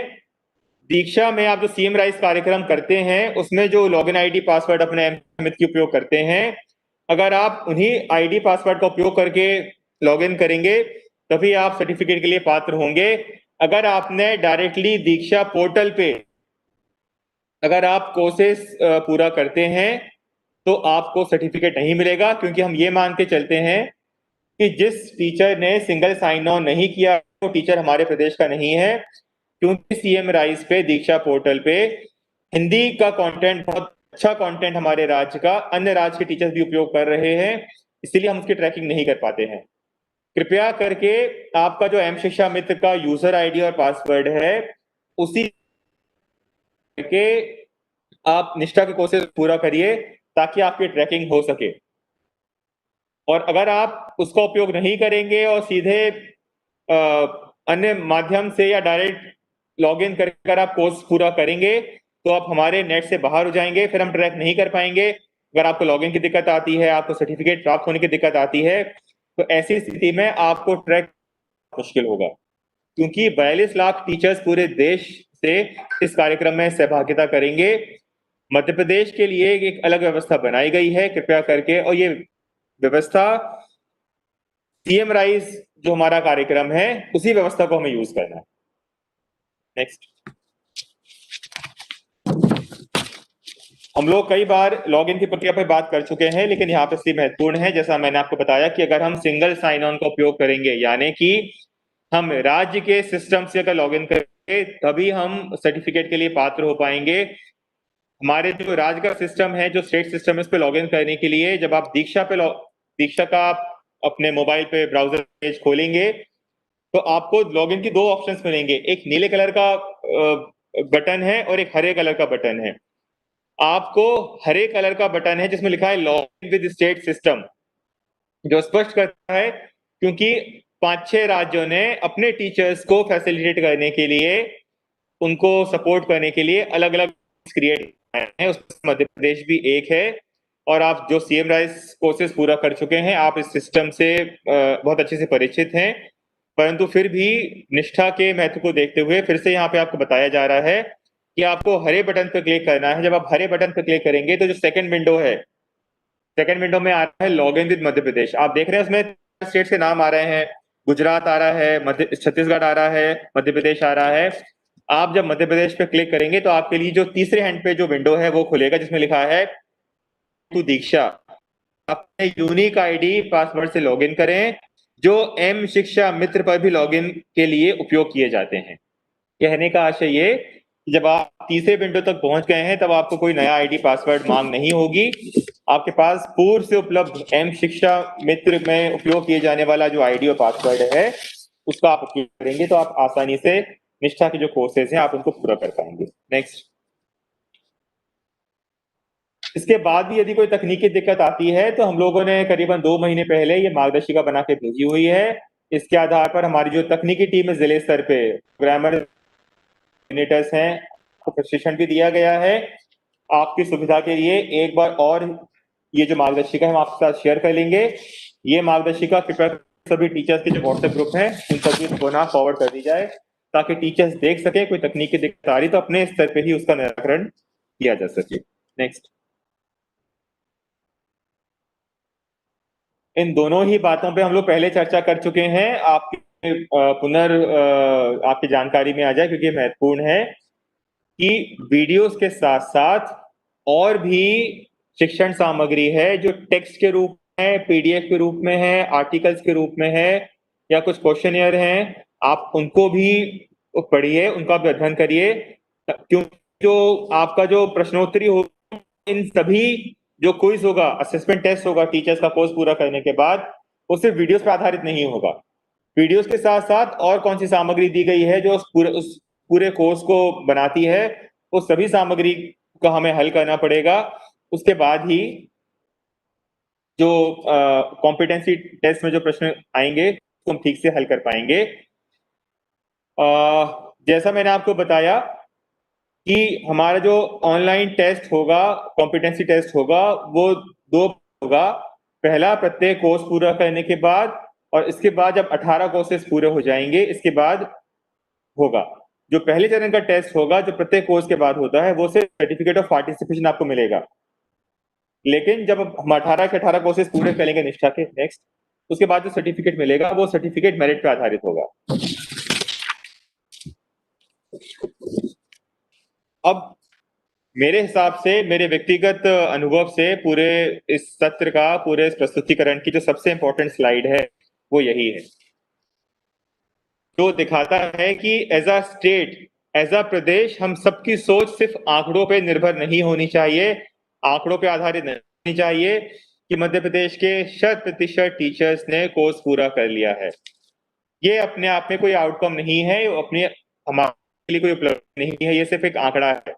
दीक्षा में आप जो सीएम राइज कार्यक्रम करते हैं उसमें जो लॉगिन आईडी पासवर्ड अपने अमित की उपयोग करते हैं, अगर आप उन्हीं आईडी पासवर्ड का उपयोग करके लॉगिन करेंगे तभी आप सर्टिफिकेट के लिए पात्र होंगे। अगर आपने डायरेक्टली दीक्षा पोर्टल पे अगर आप कोर्सेस पूरा करते हैं तो आपको सर्टिफिकेट नहीं मिलेगा, क्योंकि हम ये मान के चलते हैं कि जिस टीचर ने सिंगल साइन ऑन नहीं किया वो टीचर हमारे प्रदेश का नहीं है, क्योंकि सीएम राइज पे दीक्षा पोर्टल पे हिंदी का कंटेंट बहुत अच्छा कंटेंट हमारे राज्य का अन्य राज्य के टीचर्स भी उपयोग कर रहे हैं, इसलिए हम उसकी ट्रैकिंग नहीं कर पाते हैं। कृपया करके आपका जो एम शिक्षा मित्र का यूजर आईडी और पासवर्ड है उसी के आप निष्ठा के कोर्सेज पूरा करिए ताकि आपकी ट्रैकिंग हो सके। और अगर आप उसका उपयोग नहीं करेंगे और सीधे अन्य माध्यम से या डायरेक्ट लॉगिन कर आप कोर्स पूरा करेंगे तो आप हमारे नेट से बाहर हो जाएंगे, फिर हम ट्रैक नहीं कर पाएंगे। अगर आपको लॉगिन की दिक्कत आती है, आपको सर्टिफिकेट प्राप्त होने की दिक्कत आती है, तो ऐसी स्थिति में आपको ट्रैक मुश्किल होगा, क्योंकि 42 लाख टीचर्स पूरे देश से इस कार्यक्रम में सहभागिता करेंगे। मध्य प्रदेश के लिए एक अलग व्यवस्था बनाई गई है कृपया करके, और ये व्यवस्था सीएम राइज जो हमारा कार्यक्रम है उसी व्यवस्था को हमें यूज करना है। नेक्स्ट। हम लोग कई बार लॉगिन की प्रक्रिया पर बात कर चुके हैं, लेकिन यहाँ पे इसलिए महत्वपूर्ण है, जैसा मैंने आपको बताया कि अगर हम सिंगल साइन ऑन का उपयोग करेंगे, यानी कि हम राज्य के सिस्टम से अगर लॉगिन करेंगे तभी हम सर्टिफिकेट के लिए पात्र हो पाएंगे। हमारे जो राज्य का सिस्टम है, जो स्टेट सिस्टम है, उस पर लॉगिन करने के लिए जब आप दीक्षा का अपने मोबाइल पे ब्राउजर पेज खोलेंगे तो आपको लॉगिन की 2 ऑप्शंस मिलेंगे, एक नीले कलर का बटन है और एक हरे कलर का बटन है। आपको हरे कलर का बटन है जिसमें लिखा है लॉगिन विद स्टेट सिस्टम, जो स्पष्ट करता है क्योंकि 5-6 राज्यों ने अपने टीचर्स को फैसिलिटेट करने के लिए, उनको सपोर्ट करने के लिए अलग अलग क्रिएट है, उसमें मध्य प्रदेश भी एक है। और आप जो सीएम राइज कोर्सेज पूरा कर चुके हैं आप इस सिस्टम से बहुत अच्छे से परिचित हैं, परंतु फिर भी निष्ठा के महत्व को देखते हुए फिर से यहाँ पे आपको बताया जा रहा है कि आपको हरे बटन पर क्लिक करना है। जब आप हरे बटन पर क्लिक करेंगे तो जो सेकंड विंडो है, सेकंड विंडो में आ रहा है लॉगिन विद मध्य प्रदेश। आप देख रहे हैं उसमें स्टेट के नाम आ रहे हैं, गुजरात आ रहा है, छत्तीसगढ़ आ रहा है, मध्य प्रदेश आ रहा है। आप जब मध्य प्रदेश पे क्लिक करेंगे तो आपके लिए जो तीसरे हैंड पे जो विंडो है वो खुलेगा जिसमें लिखा है टू दीक्षा। अपने यूनिक आईडी पासवर्ड से लॉगिन करें जो एम शिक्षा मित्र पर भी लॉगिन के लिए उपयोग किए जाते हैं। कहने का आशय ये, जब आप तीसरे विंडो तक पहुंच गए हैं तब आपको कोई नया आईडी पासवर्ड मांग नहीं होगी। आपके पास पूर्व से उपलब्ध एम शिक्षा मित्र में उपयोग किए जाने वाला जो आईडी और पासवर्ड है उसका आप उपयोग करेंगे तो आप आसानी से निष्ठा के जो कोर्सेज हैं आप उनको पूरा कर पाएंगे। नेक्स्ट। इसके बाद भी यदि कोई तकनीकी दिक्कत आती है तो हम लोगों ने करीबन 2 महीने पहले ये मार्गदर्शिका बना के भेजी हुई है। इसके आधार पर हमारी जो तकनीकी टीम है जिले स्तर पे ग्रामर कोऑर्डिनेटर्स हैं, आपको प्रशिक्षण भी दिया गया है। आपकी सुविधा के लिए एक बार और ये जो मार्गदर्शिका है हम आपके साथ शेयर कर लेंगे। ये मार्गदर्शिका कृपया सभी टीचर्स के जो व्हाट्सएप ग्रुप है उन सभी को ना फॉरवर्ड कर दी जाए ताकि टीचर्स देख सके कोई तकनीकी दिक्कत आ रही तो अपने स्तर पे ही उसका निराकरण किया जा सके। नेक्स्ट। इन दोनों ही बातों पे हम लोग पहले चर्चा कर चुके हैं, आपके आपकी जानकारी में आ जाए क्योंकि महत्वपूर्ण है कि वीडियोस के साथ साथ और भी शिक्षण सामग्री है जो टेक्स्ट के रूप में, पीडीएफ के रूप में है, आर्टिकल्स के रूप में है या कुछ क्वेश्चनियर हैं, आप उनको भी पढ़िए, उनका भी अध्ययन करिए, क्योंकि जो आपका जो प्रश्नोत्तरी हो इन सभी जो क्विज होगा, असेसमेंट टेस्ट होगा टीचर्स का कोर्स पूरा करने के बाद, वो सिर्फ वीडियोस पे आधारित नहीं होगा। वीडियोस के साथ साथ और कौन सी सामग्री दी गई है जो उस पूरे कोर्स को बनाती है, वो सभी सामग्री का हमें हल करना पड़ेगा। उसके बाद ही जो कॉम्पिटेंसी टेस्ट में जो प्रश्न आएंगे तो हम ठीक से हल कर पाएंगे। जैसा मैंने आपको बताया कि हमारा जो ऑनलाइन टेस्ट होगा, कॉम्पिटेंसी टेस्ट होगा, वो 2 होगा। पहला प्रत्येक कोर्स पूरा करने के बाद, और इसके बाद जब 18 कोर्सेज पूरे हो जाएंगे इसके बाद होगा। जो पहले चरण का टेस्ट होगा जो प्रत्येक कोर्स के बाद होता है, वो सिर्फ सर्टिफिकेट ऑफ पार्टिसिपेशन आपको मिलेगा। लेकिन जब हम 18 के 18 कोर्सेज पूरे करेंगे निष्ठा के नेक्स्ट, उसके बाद जो सर्टिफिकेट मिलेगा वो सर्टिफिकेट मेरिट पे आधारित होगा। अब मेरे हिसाब से, मेरे व्यक्तिगत अनुभव से, पूरे इस सत्र का, पूरे इस प्रस्तुतिकरण की जो सबसे इंपॉर्टेंट स्लाइड है वो यही है, जो दिखाता है कि as a state, as a प्रदेश, हम सबकी सोच सिर्फ आंकड़ों पे निर्भर नहीं होनी चाहिए, आंकड़ों पे आधारित नहीं होनी चाहिए कि मध्य प्रदेश के 100% टीचर्स ने कोर्स पूरा कर लिया है। ये अपने आप में कोई आउटकम नहीं है, अपने हमारे लिए कोई उपलब्धि नहीं है, ये सिर्फ एक आंकड़ा है।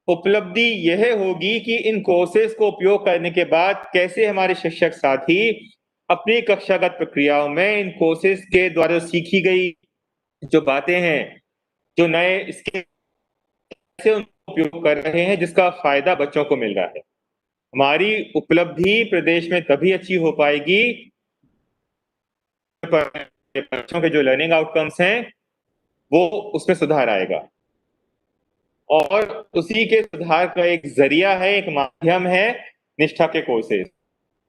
उपलब्धि यह होगी कि इन कोर्सेज को उपयोग करने के बाद कैसे हमारे शिक्षक साथी अपनी कक्षागत प्रक्रियाओं में इन कोर्सेज के द्वारा सीखी गई जो बातें हैं, जो नए स्किल, कैसे उनको उपयोग कर रहे हैं जिसका फायदा बच्चों को मिल रहा है। हमारी उपलब्धि प्रदेश में तभी अच्छी हो पाएगी, बच्चों के जो लर्निंग आउटकम्स हैं वो उसमें सुधार आएगा, और उसी के सुधार का एक जरिया है, एक माध्यम है निष्ठा के कोर्सेज।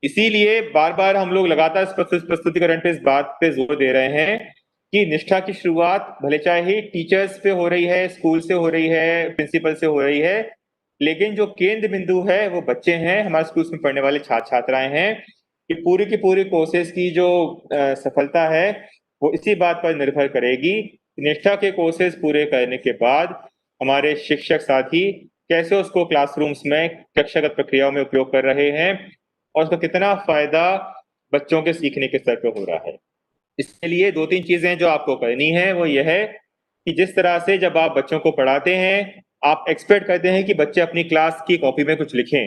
इसीलिए बार बार हम लोग लगातार इस प्रस्तुतिकरण पे इस बात पे जोर दे रहे हैं कि निष्ठा की शुरुआत भले चाहे टीचर्स पे हो रही है, स्कूल से हो रही है, प्रिंसिपल से हो रही है, लेकिन जो केंद्र बिंदु है वो बच्चे हैं, हमारे स्कूल में पढ़ने वाले छात्र छात्राएं हैं। कि पूरी की पूरी कोर्सेज की जो सफलता है वो इसी बात पर निर्भर करेगी, निष्ठा के कोर्सेज पूरे करने के बाद हमारे शिक्षक साथी कैसे उसको क्लासरूम्स में कक्षागत प्रक्रियाओं में उपयोग कर रहे हैं और उसका कितना फायदा बच्चों के सीखने के स्तर पर हो रहा है। इसके लिए 2-3 चीजें जो आपको करनी है वो यह है कि जिस तरह से जब आप बच्चों को पढ़ाते हैं, आप एक्सपेक्ट करते हैं कि बच्चे अपनी क्लास की कॉपी में कुछ लिखें,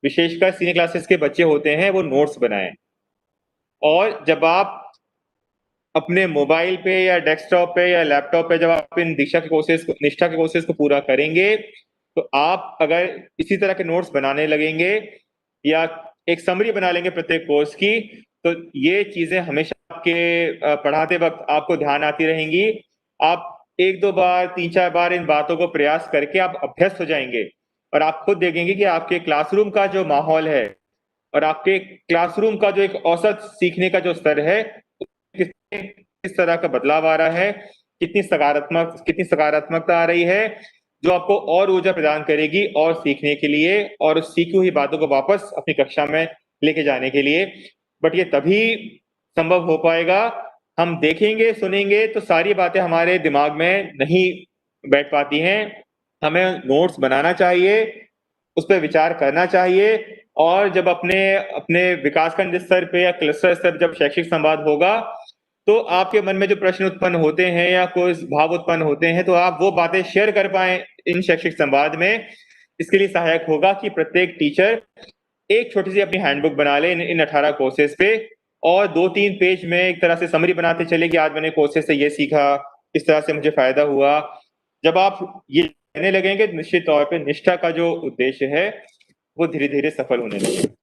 विशेषकर सीनियर क्लासेस के बच्चे होते हैं वो नोट्स बनाएं। और जब आप अपने मोबाइल पे या डेस्कटॉप पे या लैपटॉप पे जब आप इन निष्ठा के कोर्सेज को पूरा करेंगे, तो आप अगर इसी तरह के नोट्स बनाने लगेंगे या एक समरी बना लेंगे प्रत्येक कोर्स की, तो ये चीजें हमेशा आपके पढ़ाते वक्त आपको ध्यान आती रहेंगी। आप 1-2 बार, 3-4 बार इन बातों को प्रयास करके आप अभ्यस्त हो जाएंगे और आप खुद देखेंगे कि आपके क्लासरूम का जो माहौल है और आपके क्लासरूम का जो एक औसत सीखने का जो स्तर है, किस तरह का बदलाव आ रहा है, कितनी सकारात्मकता आ रही है, जो आपको और ऊर्जा प्रदान करेगी और सीखने के लिए और उस सीखी हुई बातों को वापस अपनी कक्षा में लेके जाने के लिए। बट ये तभी संभव हो पाएगा, हम देखेंगे, सुनेंगे तो सारी बातें हमारे दिमाग में नहीं बैठ पाती हैं। हमें नोट्स बनाना चाहिए, उस पर विचार करना चाहिए, और जब अपने अपने विकासखंड स्तर पे या क्लस्टर स्तर पे जब शैक्षिक संवाद होगा, तो आपके मन में जो प्रश्न उत्पन्न होते हैं या कोई भाव उत्पन्न होते हैं, तो आप वो बातें शेयर कर पाए इन शैक्षिक संवाद में। इसके लिए सहायक होगा कि प्रत्येक टीचर एक छोटी सी अपनी हैंडबुक बना ले इन 18 कोर्सेज पे, और 2-3 पेज में एक तरह से समरी बनाते चले कि आज मैंने कोर्सेज से ये सीखा, इस तरह से मुझे फायदा हुआ। जब आप ये कहने लगेंगे, निश्चित तौर पे निष्ठा का जो उद्देश्य है वो धीरे धीरे सफल होने लगेगा।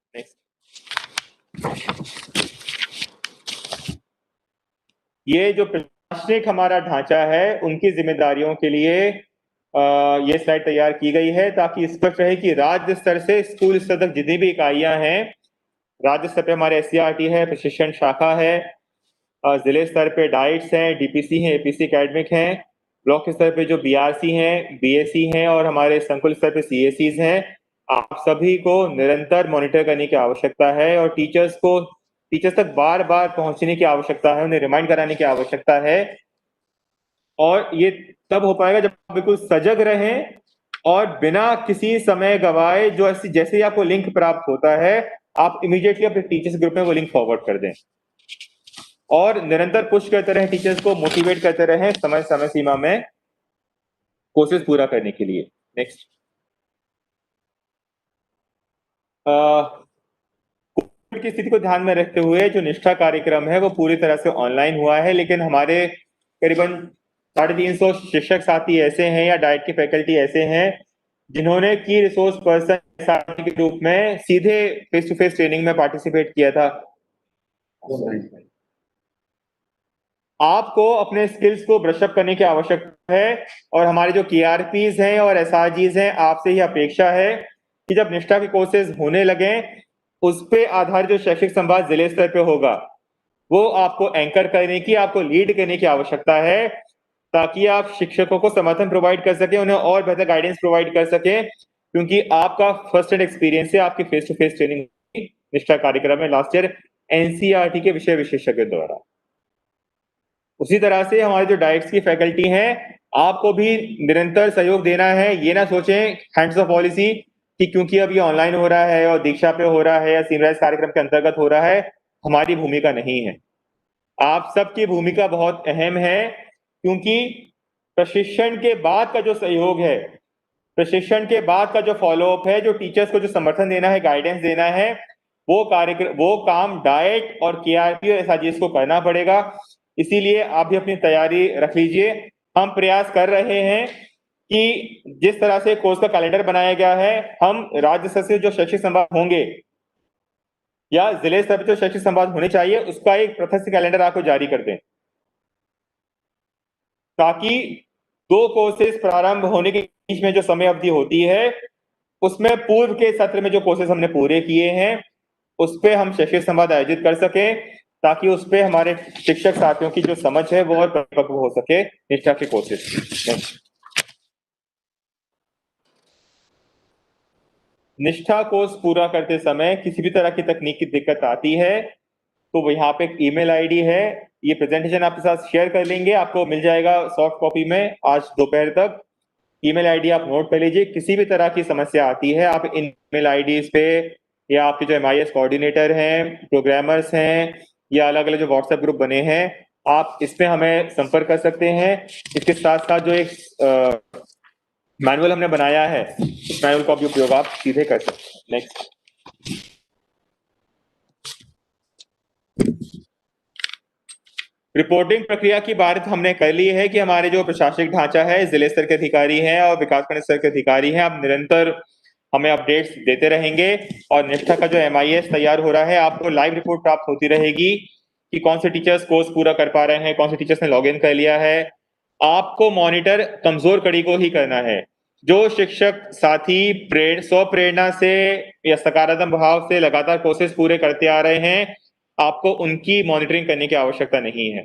ये जो प्रशासनिक हमारा ढांचा है उनकी जिम्मेदारियों के लिए ये स्लाइड तैयार की गई है, ताकि स्पष्ट रहे कि राज्य स्तर से स्कूल स्तर तक जितनी भी इकाइयां हैं, राज्य स्तर पे हमारे SCERT है, प्रशिक्षण शाखा है, जिले स्तर पे डाइट्स हैं, DPC हैं, APC एकेडमिक हैं, ब्लॉक स्तर पे जो BRC हैं, BAC हैं, और हमारे संकुल स्तर पे CACs हैं, आप सभी को निरंतर मॉनिटर करने की आवश्यकता है और टीचर्स तक बार बार पहुंचने की आवश्यकता है, उन्हें रिमाइंड कराने की आवश्यकता है। और ये तब हो पाएगा जब आप बिल्कुल सजग रहें और बिना किसी समय गवाए, जो जैसे ही आपको लिंक प्राप्त होता है, आप इमीडिएटली अपने टीचर्स ग्रुप में वो लिंक फॉरवर्ड कर दें। और निरंतर पुश करते रहें, टीचर्स को मोटिवेट करते रहें समय सीमा में कोर्सेज पूरा करने के लिए। नेक्स्ट। कोविड की स्थिति को ध्यान में रखते हुए जो निष्ठा कार्यक्रम है वो पूरी तरह से ऑनलाइन हुआ है, लेकिन हमारे करीबन 350 शिक्षक साथी ऐसे हैं या डाइट के फैकल्टी ऐसे हैं जिन्होंने की रिसोर्स पर्सन के रूप में सीधे फेस टू फेस ट्रेनिंग में पार्टिसिपेट किया था। आपको अपने स्किल्स को ब्रश अप करने की आवश्यकता है और हमारे जो KRPs हैं और SRGs हैं, आपसे ही अपेक्षा है कि जब निष्ठा के कोर्सेज होने लगे उस पे आधारित जो शैक्षिक संवाद जिले स्तर पे होगा वो आपको एंकर करने की, आपको लीड करने की आवश्यकता है, ताकि आप शिक्षकों को समर्थन प्रोवाइड कर सके, उन्हें और बेहतर गाइडेंस प्रोवाइड कर सके, क्योंकि आपका फर्स्ट हैंड एक्सपीरियंस है आपकी फेस टू फेस ट्रेनिंग निष्ठा कार्यक्रम में लास्ट ईयर NCERT के विषय विशेषज्ञ द्वारा। उसी तरह से हमारे जो डाइट्स की फैकल्टी हैं, आपको भी निरंतर सहयोग देना है। ये ना सोचें हैंड्स ऑफ पॉलिसी कि क्योंकि अब ये ऑनलाइन हो रहा है और दीक्षा पे हो रहा है या सीमराइज कार्यक्रम के अंतर्गत हो रहा है, हमारी भूमिका नहीं है। आप सबकी भूमिका बहुत अहम है, क्योंकि प्रशिक्षण के बाद का जो सहयोग है, प्रशिक्षण के बाद का जो फॉलोअप है, जो टीचर्स को जो समर्थन देना है, गाइडेंस देना है, वो काम डाइट और KRP और SRGs को करना पड़ेगा। इसीलिए आप भी अपनी तैयारी रख लीजिए। हम प्रयास कर रहे हैं कि जिस तरह से कोर्स का कैलेंडर बनाया गया है, हम राज्य स्तर से जो शैक्षिक संवाद होंगे या जिले स्तर पर जो शैक्षिक संवाद होने चाहिए उसका एक पृथक से कैलेंडर आपको जारी कर दें, ताकि 2 कोर्सेज प्रारंभ होने के बीच में जो समय अवधि होती है उसमें पूर्व के सत्र में जो कोर्सेज हमने पूरे किए हैं उस पे हम शैक्षिक संवाद आयोजित कर सकें, ताकि उस पे हमारे शिक्षक साथियों की जो समझ है वो और परिपक्व हो सके निष्ठा के कोर्सेज। निष्ठा कोर्स पूरा करते समय किसी भी तरह की तकनीक की दिक्कत आती है तो वो यहाँ पे एक ईमेल आईडी है, ये प्रेजेंटेशन आपके साथ शेयर कर लेंगे, आपको मिल जाएगा सॉफ्ट कॉपी में आज दोपहर तक। ईमेल आईडी आप नोट कर लीजिए। किसी भी तरह की समस्या आती है आप इन ईमेल आईडीज पे या आपके जो MIS कोऑर्डिनेटर हैं, प्रोग्रामर्स हैं या अलग अलग जो व्हाट्सएप ग्रुप बने हैं, आप इसमें हमें संपर्क कर सकते हैं। इसके साथ साथ जो एक मैनुअल हमने बनाया है उस मैनुअल का भी उपयोग आप सीधे कर सकते हैं। नेक्स्ट। रिपोर्टिंग प्रक्रिया की बात हमने कर ली है कि हमारे जो प्रशासनिक ढांचा है, जिले स्तर के अधिकारी हैं और विकासखंड स्तर के अधिकारी हैं, आप निरंतर हमें अपडेट्स देते रहेंगे और निष्ठा का जो MIS तैयार हो रहा है आपको लाइव रिपोर्ट प्राप्त होती रहेगी कि कौन से टीचर्स कोर्स पूरा कर पा रहे हैं, कौन से टीचर्स ने लॉग इन कर लिया है। आपको मॉनिटर कमजोर कड़ी को ही करना है। जो शिक्षक साथी स्वप्रेरणा से या सकारात्मक भाव से लगातार कोर्सेज पूरे करते आ रहे हैं, आपको उनकी मॉनिटरिंग करने की आवश्यकता नहीं है।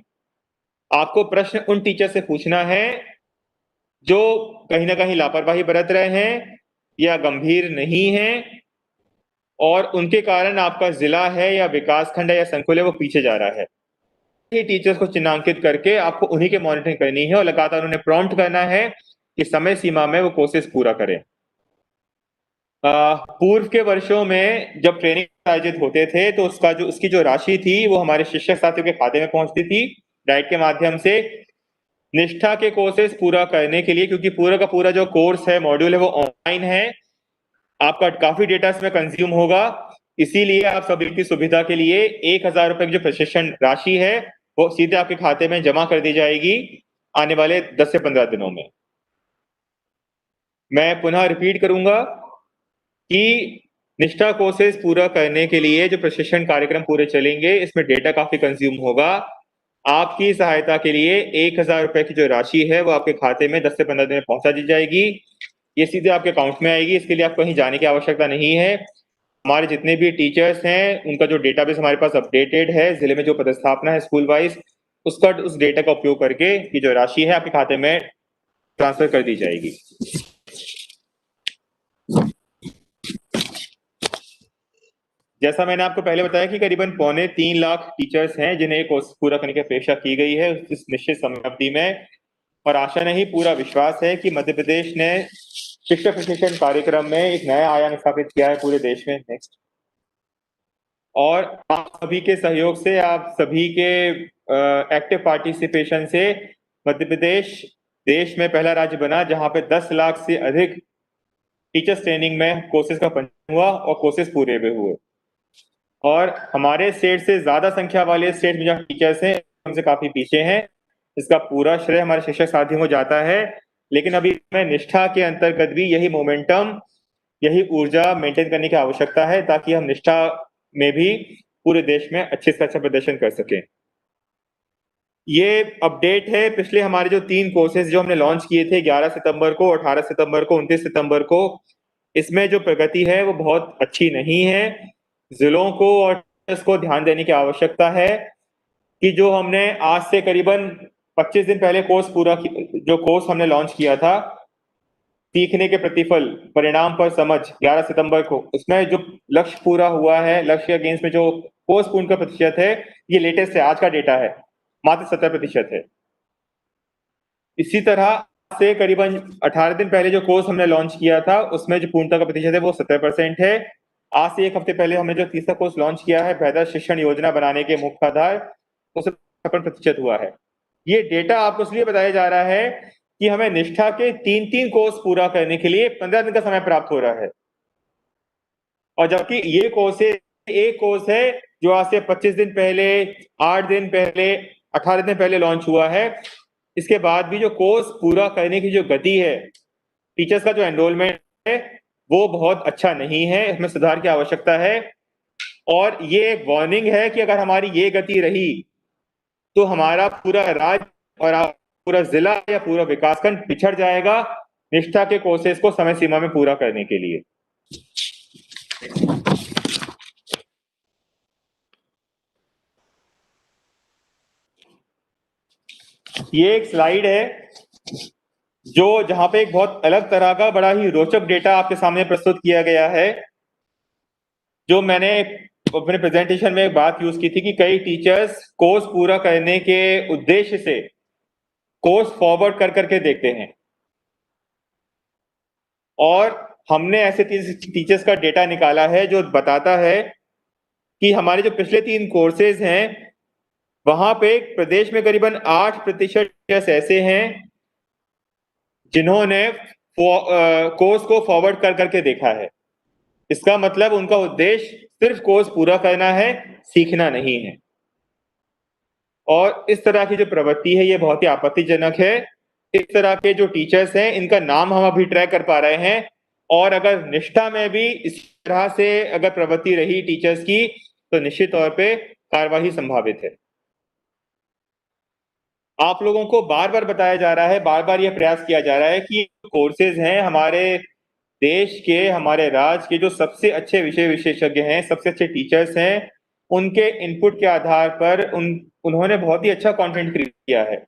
आपको प्रश्न उन टीचर से पूछना है जो कहीं ना कहीं लापरवाही बरत रहे हैं या गंभीर नहीं है और उनके कारण आपका जिला है या विकासखंड है या संकुल है वो पीछे जा रहा है। ही टीचर्स को चिन्हांकित करके आपको उन्हीं के मॉनिटरिंग करनी है और लगातार उन्हें प्रॉम्प्ट करना है कि समय सीमा में वो कोर्सेज पूरा करें। पूर्व के वर्षों में जब ट्रेनिंग आयोजित होते थे तो उसकी जो राशि थी वो हमारे शिक्षक साथियों के खाते में पहुंचती थी डाइट के माध्यम से। निष्ठा के कोर्सेज पूरा करने के लिए, क्योंकि पूरा का पूरा जो कोर्स है, मॉड्यूल है, वो ऑनलाइन है, आपका काफी डेटा इसमें कंज्यूम होगा, इसीलिए आप सभी की सुविधा के लिए 1000 रुपए की जो प्रशिक्षण राशि है वो सीधे आपके खाते में जमा कर दी जाएगी आने वाले 10 से 15 दिनों में। मैं पुनः रिपीट करूंगा कि निष्ठा कोर्सेज पूरा करने के लिए जो प्रशिक्षण कार्यक्रम पूरे चलेंगे इसमें डेटा काफी कंज्यूम होगा। आपकी सहायता के लिए 1000 रुपए की जो राशि है वो आपके खाते में 10 से 15 दिन में पहुंचा दी जाएगी। ये सीधे आपके अकाउंट में आएगी, इसके लिए आपको कहीं जाने की आवश्यकता नहीं है। हमारे जितने भी टीचर्स हैं उनका जो डेटाबेस हमारे पास अपडेटेड है, जिले में जो पदस्थापना है स्कूल वाइज उस डेटा का उपयोग करके ये जो राशि है आपके खाते में ट्रांसफर कर दी जाएगी। जैसा मैंने आपको पहले बताया कि करीबन 3.25 लाख टीचर्स हैं जिन्हें कोर्स पूरा करने की अपेक्षा की गई है इस निश्चित समय अवधि में, और आशा नहीं पूरा विश्वास है कि मध्य प्रदेश ने शिक्षक प्रशिक्षण कार्यक्रम में एक नया आयाम स्थापित किया है पूरे देश में। नेक्स्ट। और आप सभी के सहयोग से, आप सभी के एक्टिव पार्टिसिपेशन से मध्य प्रदेश देश में पहला राज्य बना जहां पे 10 लाख से अधिक टीचर्स ट्रेनिंग में कोर्सेज का पंजीकरण हुआ और कोर्सेज पूरे भी हुए। और हमारे स्टेट से ज्यादा संख्या वाले स्टेट में जहाँ टीचर्स हैं हमसे काफी पीछे हैं। इसका पूरा श्रेय हमारे शिक्षक साथियों को जाता है, लेकिन अभी हमें निष्ठा के अंतर्गत भी यही मोमेंटम, यही ऊर्जा मेंटेन करने की आवश्यकता है ताकि हम निष्ठा में भी पूरे देश में अच्छे से अच्छा प्रदर्शन कर सकें। ये अपडेट है पिछले हमारे जो 3 कोर्सेज जो हमने लॉन्च किए थे 11 सितंबर को, 18 सितंबर को, 29 सितंबर को। इसमें जो प्रगति है वो बहुत अच्छी नहीं है। जिलों को और टीचर्स को ध्यान देने की आवश्यकता है कि जो हमने आज से करीबन 25 दिन पहले जो कोर्स हमने लॉन्च किया था, सीखने के प्रतिफल परिणाम पर समझ 11 सितंबर को, उसमें जो लक्ष्य पूरा हुआ है, लक्ष्य के अगेंस्ट में जो कोर्स पूर्ण का प्रतिशत है, ये लेटेस्ट है, आज का डेटा है, मात्र 70% है। इसी तरह से करीबन 18 दिन पहले जो कोर्स हमने लॉन्च किया था उसमें जो पूर्णता का प्रतिशत है वो 70% है। आज से 1 हफ्ते पहले हमने जो तीसरा कोर्स लॉन्च किया है बेहतर शिक्षण योजना बनाने के मुख्य आधार, वो 56% हुआ है। ये डेटा आपको इसलिए बताया जा रहा है कि हमें निष्ठा के 3-3 कोर्स पूरा करने के लिए 15 दिन का समय प्राप्त हो रहा है। और जबकि ये कोर्स एक कोर्स है जो आज से 25 दिन पहले, 8 दिन पहले, 18 दिन पहले लॉन्च हुआ है। इसके बाद भी जो कोर्स पूरा करने की जो गति है, टीचर्स का जो एनरोलमेंट है वो बहुत अच्छा नहीं है, इसमें सुधार की आवश्यकता है। और ये एक वार्निंग है कि अगर हमारी ये गति रही तो हमारा पूरा राज्य और पूरा जिला या पूरा विकासखंड पिछड़ जाएगा निष्ठा के कोर्सेज को समय सीमा में पूरा करने के लिए। ये एक स्लाइड है जो जहां पे एक बहुत अलग तरह का बड़ा ही रोचक डेटा आपके सामने प्रस्तुत किया गया है। जो मैंने अपने प्रेजेंटेशन में एक बात यूज की थी कि कई टीचर्स कोर्स पूरा करने के उद्देश्य से कोर्स फॉरवर्ड कर करके देखते हैं, और हमने ऐसे टीचर्स का डेटा निकाला है जो बताता है कि हमारे जो पिछले 3 कोर्सेज हैं वहां पे प्रदेश में करीबन 8% टीचर्स ऐसे हैं जिन्होंने कोर्स को फॉरवर्ड कर करके देखा है। इसका मतलब उनका उद्देश्य सिर्फ कोर्स पूरा करना है, सीखना नहीं है। और इस तरह की जो प्रवृत्ति है ये बहुत ही आपत्तिजनक है। इस तरह के जो टीचर्स हैं इनका नाम हम अभी ट्रैक कर पा रहे हैं, और अगर निष्ठा में भी इस तरह से अगर प्रवृत्ति रही टीचर्स की तो निश्चित तौर पे कार्यवाही संभावित है। आप लोगों को बार बार बताया जा रहा है, बार बार यह प्रयास किया जा रहा है कि कोर्सेज हैं हमारे देश के, हमारे राज्य के जो सबसे अच्छे विषय विशेषज्ञ हैं, सबसे अच्छे टीचर्स हैं, उनके इनपुट के आधार पर उन्होंने बहुत ही अच्छा कंटेंट क्रिएट किया है।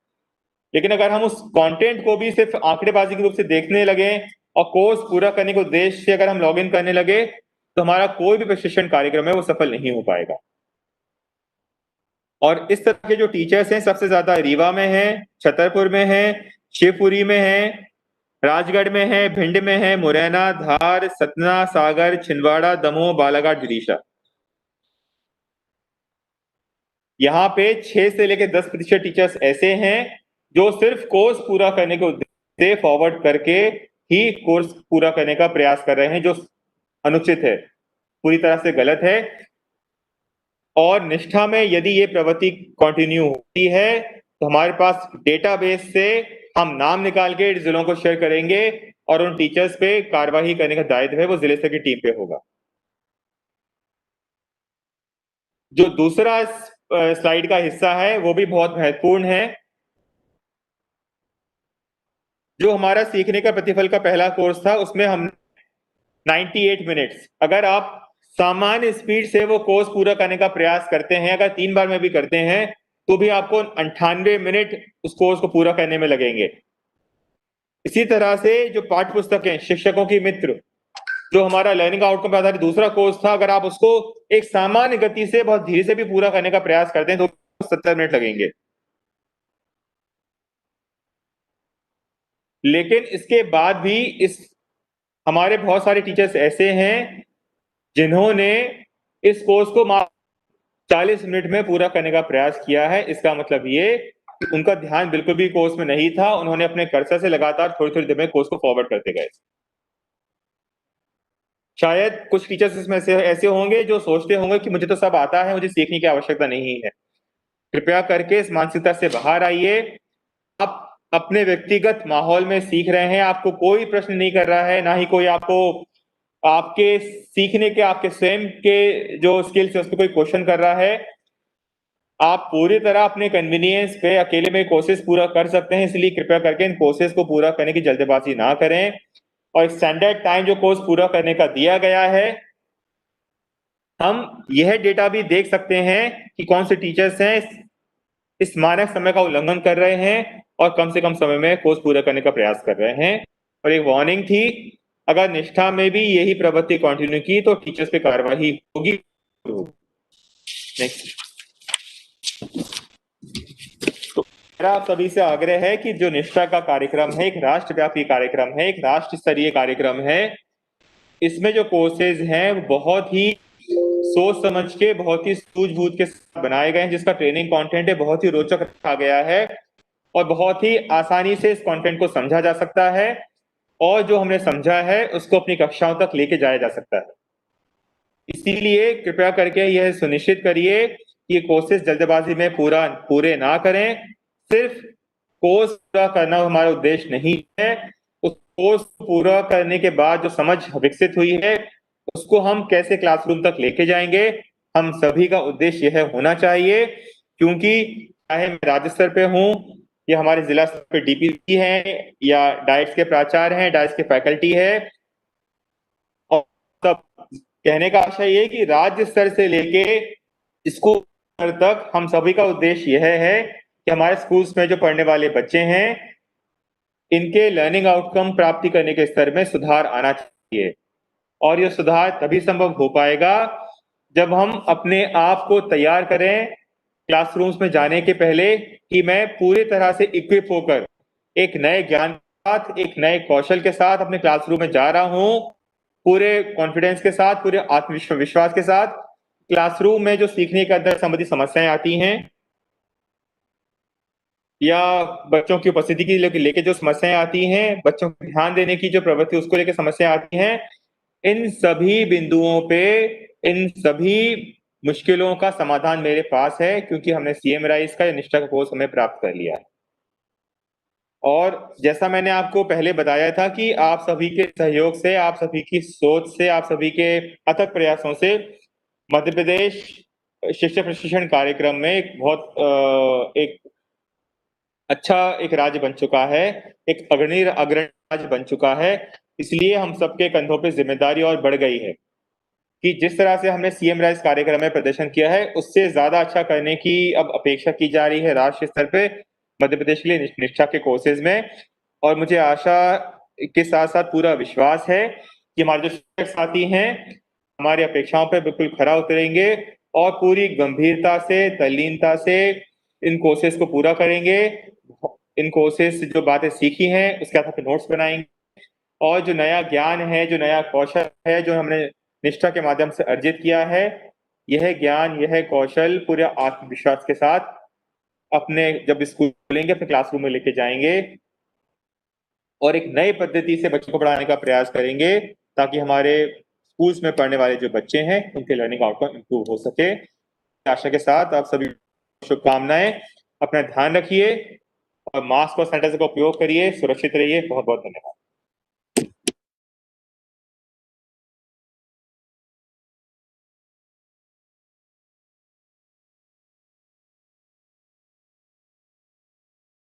लेकिन अगर हम उस कंटेंट को भी सिर्फ आंकड़ेबाजी के रूप से देखने लगे और कोर्स पूरा करने के उद्देश्य से अगर हम लॉग इन करने लगे तो हमारा कोई भी प्रशिक्षण कार्यक्रम है वो सफल नहीं हो पाएगा। और इस तरह के जो टीचर्स हैं सबसे ज्यादा रीवा में है, छतरपुर में है, शिवपुरी में है, राजगढ़ में है, भिंड में है, मुरैना, धार, सतना, सागर, छिंदवाड़ा, दमोह, बालाघाट, विदिशा। यहाँ पे 6 से लेकर 10% टीचर्स ऐसे हैं जो सिर्फ कोर्स पूरा करने के उद्देश्य से फॉरवर्ड करके ही कोर्स पूरा करने का प्रयास कर रहे हैं, जो अनुचित है, पूरी तरह से गलत है। और निष्ठा में यदि ये प्रवृत्ति कंटिन्यू होती है तो हमारे पास डेटाबेस से हम नाम निकाल के जिलों को शेयर करेंगे और उन टीचर्स पे कार्यवाही करने का दायित्व है वो जिले स्तर की टीम पे होगा। जो दूसरा स्लाइड का हिस्सा है वो भी बहुत महत्वपूर्ण है। जो हमारा सीखने का प्रतिफल का पहला कोर्स था उसमें हम 98 मिनट्स, अगर आप सामान्य स्पीड से वो कोर्स पूरा करने का प्रयास करते हैं, अगर 3 बार में भी करते हैं तो भी आपको 98 मिनट उस कोर्स को पूरा करने में लगेंगे। इसी तरह से जो पाठ्य पुस्तकें शिक्षकों की मित्र, जो हमारा लर्निंग आउटकम पर आधारित दूसरा कोर्स था, अगर आप उसको एक सामान्य गति से बहुत धीरे से भी पूरा करने का प्रयास करते हैं तो 70 मिनट लगेंगे। लेकिन इसके बाद भी इस हमारे बहुत सारे टीचर्स ऐसे हैं जिन्होंने इस कोर्स को 40 मिनट में पूरा करने का प्रयास किया है। इसका मतलब ये कि उनका ध्यान बिल्कुल भी कोर्स में नहीं था, उन्होंने अपने कर्सर से लगातार थोड़ी-थोड़ी देर में कोर्स को फॉरवर्ड करते गए। शायद कुछ टीचर्स इसमें से ऐसे होंगे जो सोचते होंगे कि मुझे तो सब आता है, मुझे सीखने की आवश्यकता नहीं है। कृपया करके इस मानसिकता से बाहर आइए। आप अपने व्यक्तिगत माहौल में सीख रहे हैं, आपको कोई प्रश्न नहीं कर रहा है, ना ही कोई आपको आपके सीखने के, आपके स्वयं के जो स्किल्स है उसपे कोई क्वेश्चन कर रहा है। आप पूरी तरह अपने कन्वीनियंस पे अकेले में कोर्सेज पूरा कर सकते हैं, इसलिए कृपया करके इन कोर्सेज को पूरा करने की जल्दबाजी ना करें। और स्टैंडर्ड टाइम जो कोर्स पूरा करने का दिया गया है, हम यह डेटा भी देख सकते हैं कि कौन से टीचर्स हैं इस मानक समय का उल्लंघन कर रहे हैं और कम से कम समय में कोर्स पूरा करने का प्रयास कर रहे हैं। और एक वार्निंग थी, अगर निष्ठा में भी यही प्रवृत्ति कंटिन्यू की तो टीचर्स पे कार्रवाई होगी। नेक्स्ट। तो मेरा आप सभी से आग्रह है कि जो निष्ठा का कार्यक्रम है, एक राष्ट्रव्यापी कार्यक्रम है, एक राष्ट्र स्तरीय कार्यक्रम है। इसमें जो कोर्सेज हैं वो बहुत ही सोच समझ के, बहुत ही सूझबूझ के साथ बनाए गए हैं, जिसका ट्रेनिंग कंटेंट है बहुत ही रोचक रखा गया है और बहुत ही आसानी से इस कंटेंट को समझा जा सकता है और जो हमने समझा है उसको अपनी कक्षाओं तक लेके जाया जा सकता है। इसीलिए कृपया करके यह सुनिश्चित करिए कि ये कोर्सेज जल्दबाजी में पूरे ना करें। सिर्फ कोर्स पूरा करना हमारा उद्देश्य नहीं है, उस कोर्स पूरा करने के बाद जो समझ विकसित हुई है उसको हम कैसे क्लासरूम तक लेके जाएंगे, हम सभी का उद्देश्य यह होना चाहिए। क्योंकि चाहे मैं राज्य स्तर पे हूँ या हमारे जिला स्तर पे डीपीसी हैं या डाइट्स के प्राचार्य हैं, डाइट्स के फैकल्टी है, और तब कहने का आशय ये कि राज्य स्तर से लेके स्कूल स्तर तक हम सभी का उद्देश्य यह है कि हमारे स्कूल्स में जो पढ़ने वाले बच्चे हैं इनके लर्निंग आउटकम प्राप्ति करने के स्तर में सुधार आना चाहिए। और यह सुधार तभी संभव हो पाएगा जब हम अपने आप को तैयार करें क्लासरूम्स में जाने के पहले कि मैं पूरी तरह से इक्विप होकर एक नए ज्ञान के साथ, एक नए कौशल के साथ अपने क्लासरूम में जा रहा हूं, पूरे कॉन्फिडेंस के साथ, पूरे आत्मविश्वास के साथ। क्लासरूम में जो सीखने के अंदर संबंधी समस्याएं आती हैं या बच्चों की उपस्थिति की लेके जो समस्याएं आती हैं, बच्चों को ध्यान देने की जो प्रवृत्ति उसको लेकर समस्याएं आती हैं, इन सभी बिंदुओं पे, इन सभी मुश्किलों का समाधान मेरे पास है, क्योंकि हमने सीएम राइज का या निष्ठा का कोर्स हमें प्राप्त कर लिया है। और जैसा मैंने आपको पहले बताया था कि आप सभी के सहयोग से, आप सभी की सोच से, आप सभी के अथक प्रयासों से मध्य प्रदेश शिक्षक प्रशिक्षण कार्यक्रम में एक बहुत एक अच्छा एक राज्य बन चुका है, एक अग्रणी राज्य बन चुका है। इसलिए हम सबके कंधों पे जिम्मेदारी और बढ़ गई है कि जिस तरह से हमने सीएम राइज कार्यक्रम में प्रदर्शन किया है उससे ज्यादा अच्छा करने की अब अपेक्षा की जा रही है राष्ट्रीय स्तर पे मध्य प्रदेश के लिए निष्ठा के कोर्सेज में। और मुझे आशा के साथ साथ पूरा विश्वास है कि हमारे जो शिक्षक साथी हैं हमारी अपेक्षाओं पर बिल्कुल खरा उतरेंगे और पूरी गंभीरता से, तल्लीनता से इन कोर्सेज को पूरा करेंगे। इन कोर्सेज से जो बातें सीखी हैं उसके आधार पर नोट्स बनाएंगे और जो नया ज्ञान है, जो नया कौशल है, जो हमने निष्ठा के माध्यम से अर्जित किया है, यह ज्ञान, यह कौशल पूरे आत्मविश्वास के साथ अपने जब स्कूल खोलेंगे अपने क्लासरूम में लेके जाएंगे और एक नई पद्धति से बच्चों को पढ़ाने का प्रयास करेंगे ताकि हमारे स्कूल्स में पढ़ने वाले जो बच्चे हैं उनके लर्निंग आउटकम इंप्रूव हो सके। आशा के साथ आप सभी शुभकामनाएं। अपना ध्यान रखिए और मास्क और सैनिटाइजर का उपयोग करिए। सुरक्षित रहिए। बहुत बहुत धन्यवाद।